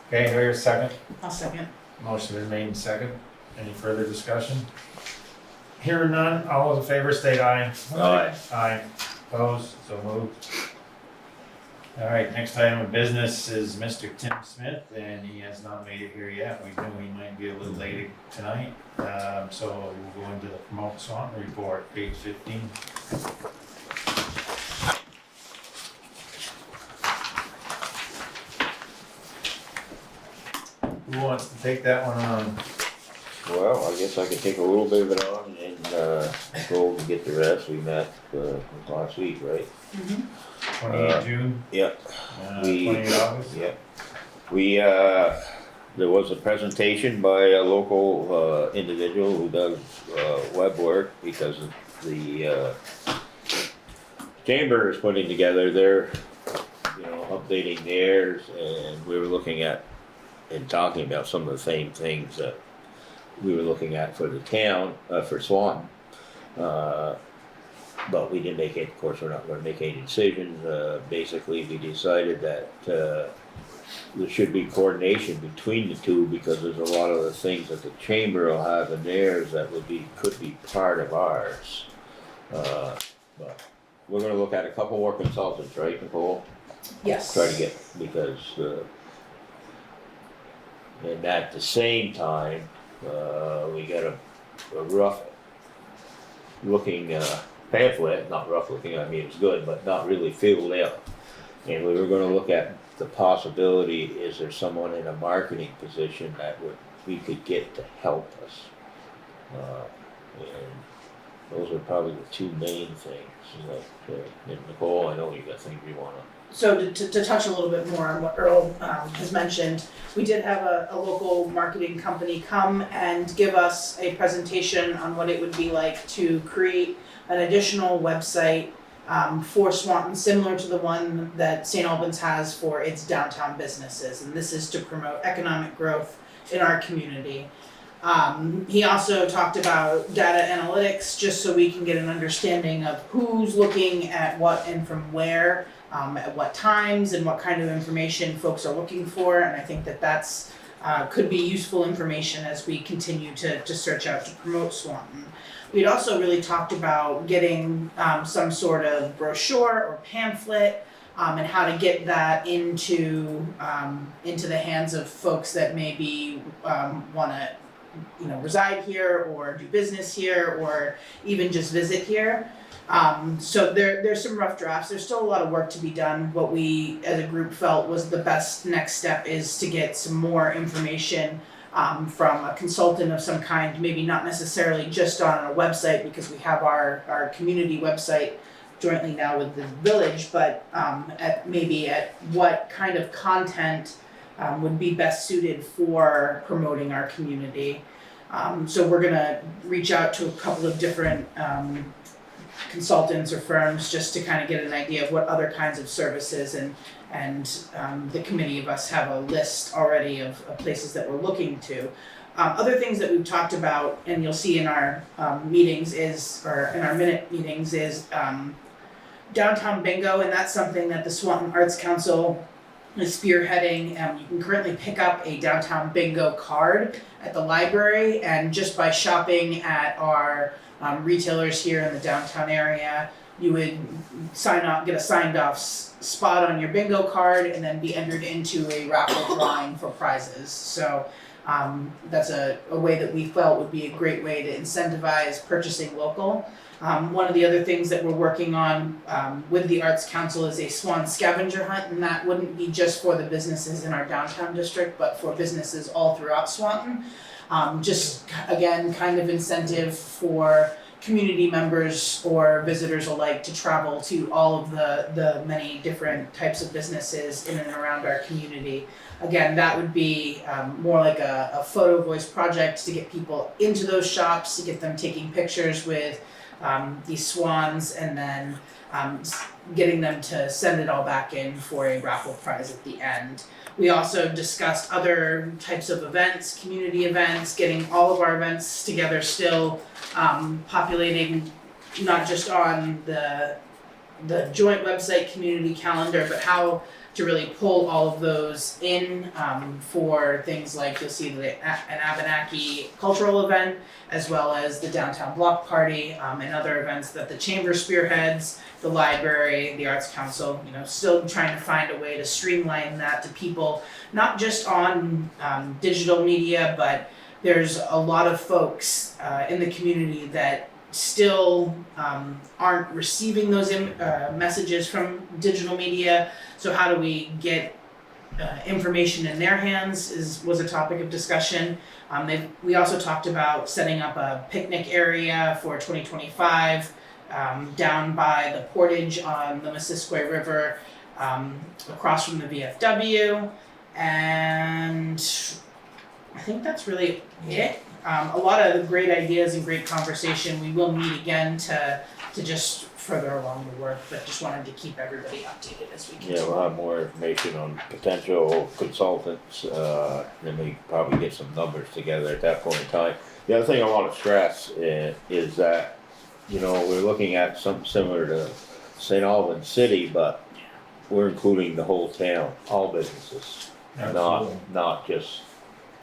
Okay, here's a second. I'll second. Motion been made in second. Any further discussion? Hearing none, all those in favor state aye. Aye. Aye. Opposed, so moved. All right, next item of business is Mr. Tim Smith, and he has not made it here yet. We knew he might be a little late tonight. So we'll go into the Promote Swanton report, page 15. Who wants to take that one on? Well, I guess I could take a little bit of it on and, go and get the rest, we met, last week, right? 28 June? Yep. 28 August? Yep. We, there was a presentation by a local, individual who does, web work because of the, chamber is putting together their, updating theirs, and we were looking at and talking about some of the same things that we were looking at for the town, for Swanton. But we didn't make it, of course, we're not gonna make any decisions. Basically, we decided that, there should be coordination between the two because there's a lot of the things that the chamber will have in theirs that could be part of ours. But we're gonna look at a couple more consultants, right, Nicole? Yes. Try to get, because, and at the same time, we got a rough looking, pamphlet, not rough looking, I mean, it's good, but not really filled out. And we were gonna look at the possibility, is there someone in a marketing position that we could get to help us? And Those are probably the two main things, and Nicole, I know you got things you wanna. So to touch a little bit more on what Earl has mentioned, we did have a local marketing company come and give us a presentation on what it would be like to create an additional website for Swanton, similar to the one that St. Albans has for its downtown businesses. And this is to promote economic growth in our community. He also talked about data analytics, just so we can get an understanding of who's looking at what and from where, at what times, and what kind of information folks are looking for. And I think that that's could be useful information as we continue to search out to promote Swanton. We'd also really talked about getting some sort of brochure or pamphlet, and how to get that into the hands of folks that maybe want to, reside here or do business here or even just visit here. So there's some rough drafts. There's still a lot of work to be done. What we as a group felt was the best next step is to get some more information from a consultant of some kind, maybe not necessarily just on a website, because we have our community website jointly now with the village, but at what kind of content would be best suited for promoting our community. So we're gonna reach out to a couple of different consultants or firms just to kind of get an idea of what other kinds of services, and the committee of us have a list already of places that we're looking to. Other things that we've talked about, and you'll see in our meetings or in our minute meetings is downtown bingo, and that's something that the Swanton Arts Council is spearheading. You can currently pick up a downtown bingo card at the library, and just by shopping at our retailers here in the downtown area, you would get a signed off spot on your bingo card and then be entered into a raffle drawing for prizes. So that's a way that we felt would be a great way to incentivize purchasing local. One of the other things that we're working on with the Arts Council is a Swan scavenger hunt, and that wouldn't be just for the businesses in our downtown district, but for businesses all throughout Swanton. Just again, kind of incentive for community members or visitors alike to travel to all of the many different types of businesses in and around our community. Again, that would be more like a photo voice project to get people into those shops, to get them taking pictures with these swans, and then getting them to send it all back in for a raffle prize at the end. We also discussed other types of events, community events, getting all of our events together still, populating not just on the joint website community calendar, but how to really pull all of those in for things like, you'll see an Abenaki cultural event, as well as the downtown block party, and other events that the chamber spearheads, the library, the Arts Council, still trying to find a way to streamline that to people, not just on digital media, but there's a lot of folks in the community that still aren't receiving those messages from digital media. So how do we get information in their hands was a topic of discussion. We also talked about setting up a picnic area for 2025 down by the portage on the Missisquoi River, across from the VFW, and I think that's really it. A lot of great ideas and great conversation. We will meet again to just further along the work, but just wanted to keep everybody updated as we continue. Yeah, we'll have more information on potential consultants, then we probably get some numbers together at that point in time. The other thing I want to stress is that, we're looking at something similar to St. Albans City, but we're including the whole town, all businesses, not just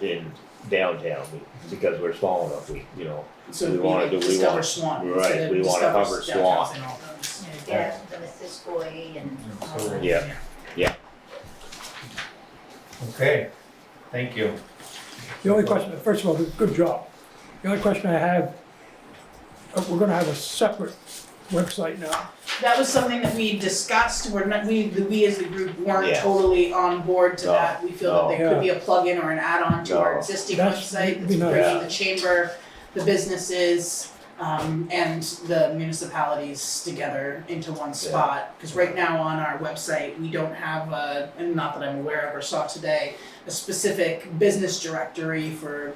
in downtown, because we're small enough, So we wanna discover Swan right, instead of we wanna discover cover downtown Swan. St. Albans. Yeah, the Missisquoi and all that. Yeah. Okay, thank you. The only question, first of all, good job. The only question I have, we're gonna have a separate website now. That was something that we discussed. We as the group weren't Yeah. totally on board to No, that. We feel that there no. could be a plugin or an add-on to our No. existing That's- website would be that's nice. bringing the chamber, the businesses, and the municipalities together into one spot. Because right now on our website, we don't have and not that I'm aware of or saw today, a specific business directory for,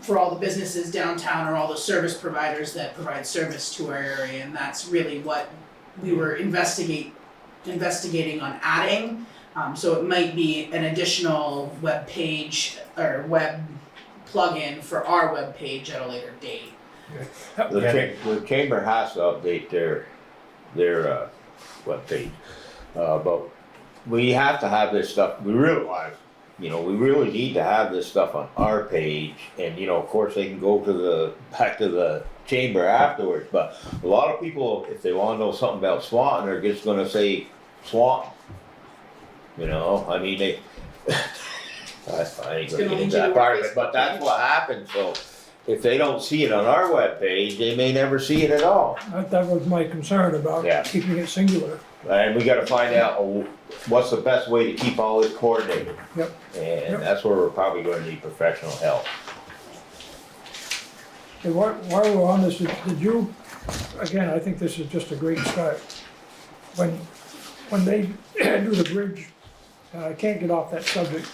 for all the businesses downtown or all the service providers that provide service to our area, and that's really what we were investigating on adding. So it might be an additional web page or web plugin for our web page at a later date. The chamber has to update their webpage, but we have to have this stuff. We realize, we really need to have this stuff on our page, and of course they can go back to the chamber afterwards. But a lot of people, if they want to know something about Swanton, are just going to say Swanton. I mean they. I ain't gonna get into that part of it, but that's what happens. So if they don't see it on our webpage, they may never see it at all. That was my concern about keeping it singular. And we gotta find out what's the best way to keep all this coordinated. Yep. And that's where we're probably gonna need professional help. Hey, while we're on this, did you, again, I think this is just a great start. When they do the bridge, I can't get off that subject.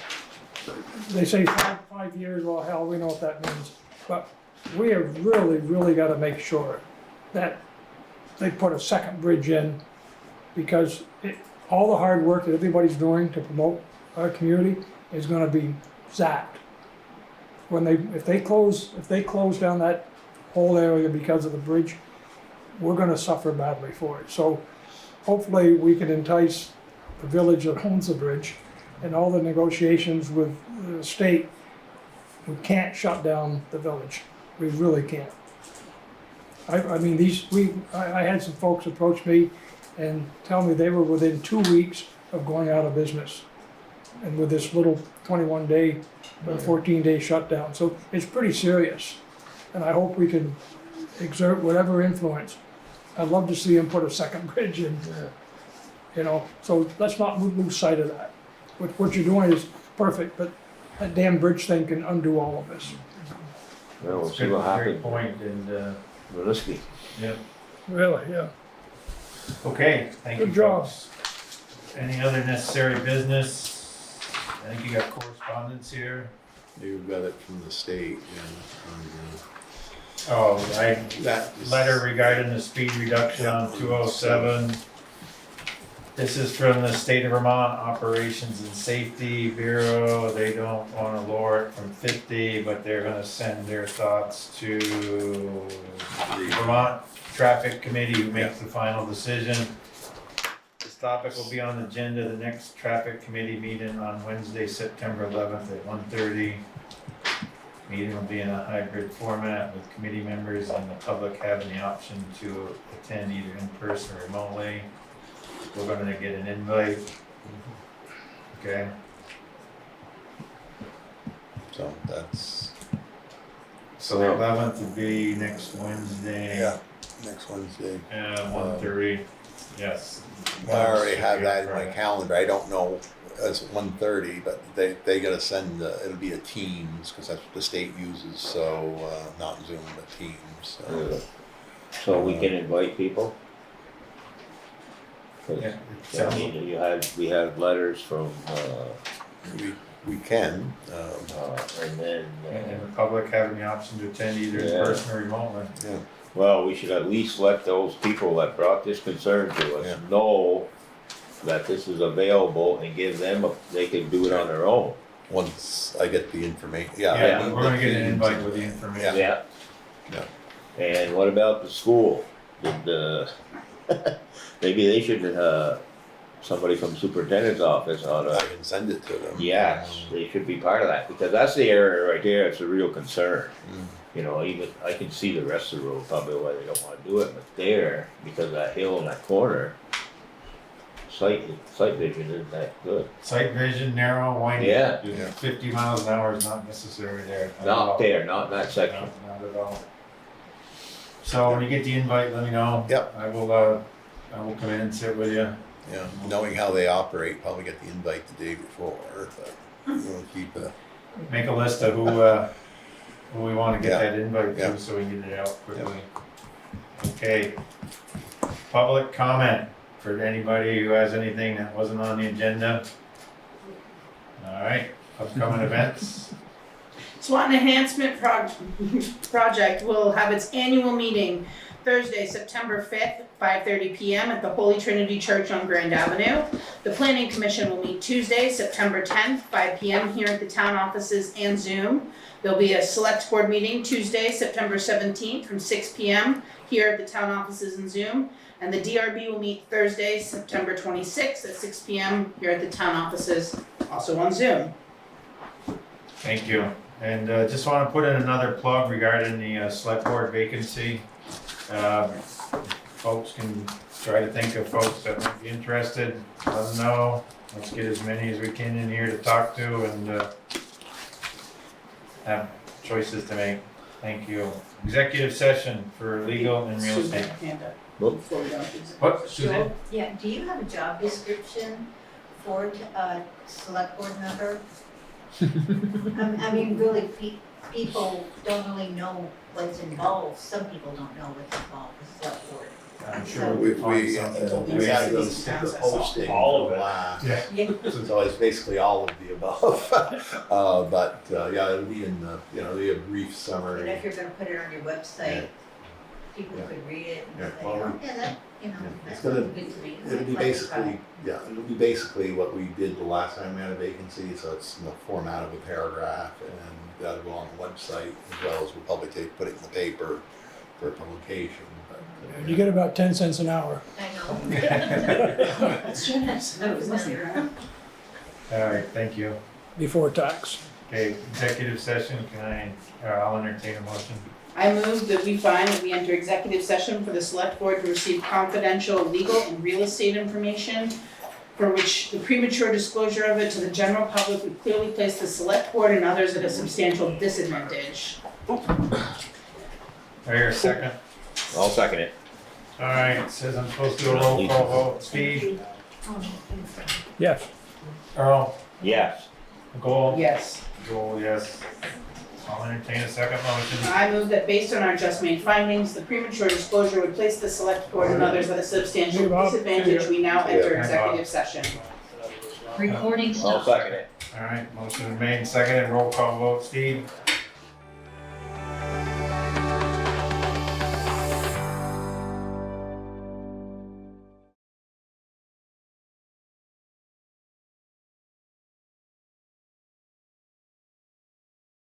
They say 5 years, well, hell, we know what that means. But we have really gotta make sure that they put a second bridge in, because all the hard work that everybody's doing to promote our community is gonna be zapped. If they close down that whole area because of the bridge, we're gonna suffer badly for it. So hopefully we can entice the village that owns the bridge and all the negotiations with the state. We can't shut down the village. We really can't. I mean, I had some folks approach me and tell me they were within 2 weeks of going out of business. And with this little 21-day, 14-day shutdown. So it's pretty serious. And I hope we can exert whatever influence. I'd love to see them put a second bridge in. So let's not lose sight of that. What you're doing is perfect, but that damn bridge thing can undo all of this. Well, we'll see what happens. Great point, and, Realistically. yeah. Really, yeah. Okay, thank you, Good job. folks. Any other necessary business? I think you got correspondence here. You've got it from the state, Oh, that letter regarding the speed reduction on 207. This is from the State of Vermont Operations and Safety Bureau. They don't want to lower it from 50, but they're going to send their thoughts to the Vermont Traffic Committee, who makes the final decision. This topic will be on the agenda of the next Traffic Committee meeting on Wednesday, September 11th at 1:30. Meeting will be in a hybrid format with committee members and the public having the option to attend either in person or remotely. We're gonna get an invite. Okay, So that's, so the 11th would be next Wednesday. next Wednesday. 1:30, yes. I already have that in my calendar. I don't know, it's 1:30, but they gotta send, it'll be a Teams, because that's what the state uses, so, not Zoom, but Teams, so. So we can invite people? 'Cause, Yeah, I mean, we have letters from, We can, and then, and the public having the option to attend either in Yeah. person or remotely. well, we should at least let those people that brought this concern to us know that this is available and give them, they can do it on their own. once I get the information, Yeah, we're gonna get an invite with the information. Yeah. Yeah. And what about the school? Did, maybe they should, somebody from superintendent's office ought I to, can send it to them. yes, they should be part of that, because that's the area right there, it's a real concern. Even, I can see the rest of the road, probably why they don't wanna do it, but there, because of that hill in that corner, sight vision isn't that good. Sight vision, narrow, winding. Yeah. 50 miles an hour is not necessary there. At all. Not there, not in that section. Not at all. So when you get the invite, let me know. Yep. I will come in and sit with you. Knowing how they operate, probably get the invite the day before, but we'll keep make a list of who we wanna get Yeah. that invite Yeah. to, so we can get it out quickly. Okay. Public comment for anybody who has anything that wasn't on the agenda. Alright, upcoming events. Swanton Enhancement Project will have its annual meeting Thursday, September 5th, 5:30 p.m. at the Holy Trinity Church on Grand Avenue. The Planning Commission will meet Tuesday, September 10th, 5 p.m. here at the town offices and Zoom. There'll be a select board meeting Tuesday, September 17th from 6 p.m. here at the town offices and Zoom. And the DRB will meet Thursday, September 26th at 6 p.m. here at the town offices, also on Zoom. Thank you. And just want to put in another plug regarding the select board vacancy. Folks can try to think of folks that might be interested, let them know. Let's get as many as we can in here to talk to and have choices to make. Thank you. Executive session for legal and real estate. Hand up Whoop. before we go into executive. What, Susan? Yeah, do you have a job description for a select board member? I mean, really, people don't really know what's involved, some people don't know what's involved with select board. I'm So- sure we find something. We have those stick the posting. All of it. Yeah. So it's basically all of the above. But yeah, it'll be in the, be a brief And summary. if you're gonna put it on your website, people Yeah. could read it Yeah, and say, well, oh, yeah, that, yeah, that it's gonna- looks good to me. It'll be Like basically, it'll be basically what we did the last time we had a vacancy, so it's in the format of a paragraph, and that'll go on the website, as well as we'll probably put it in the paper for publication. But, You get about 10 cents an hour. I know. That's generous. No, it wasn't around. All right, thank you. Before tax. Okay, executive session, I'll entertain a motion. I move that we find that we enter executive session for the select board to receive confidential legal and real estate information for which the premature disclosure of it to the general public would clearly place the select board and others at a substantial disadvantage. I hear a second. I'll second it. All right, it says I'm supposed to do a roll call vote. Steve, Yes. Earl, Yes. Nicole? Yes. Joel, yes. I'll entertain a second motion. I move that based on our just made findings, the premature disclosure would place the select board and others at a substantial Hey, Bob. disadvantage. We now enter Yeah. executive session. Recording I'll second it. All right, motion made, seconded, roll call vote. Steve,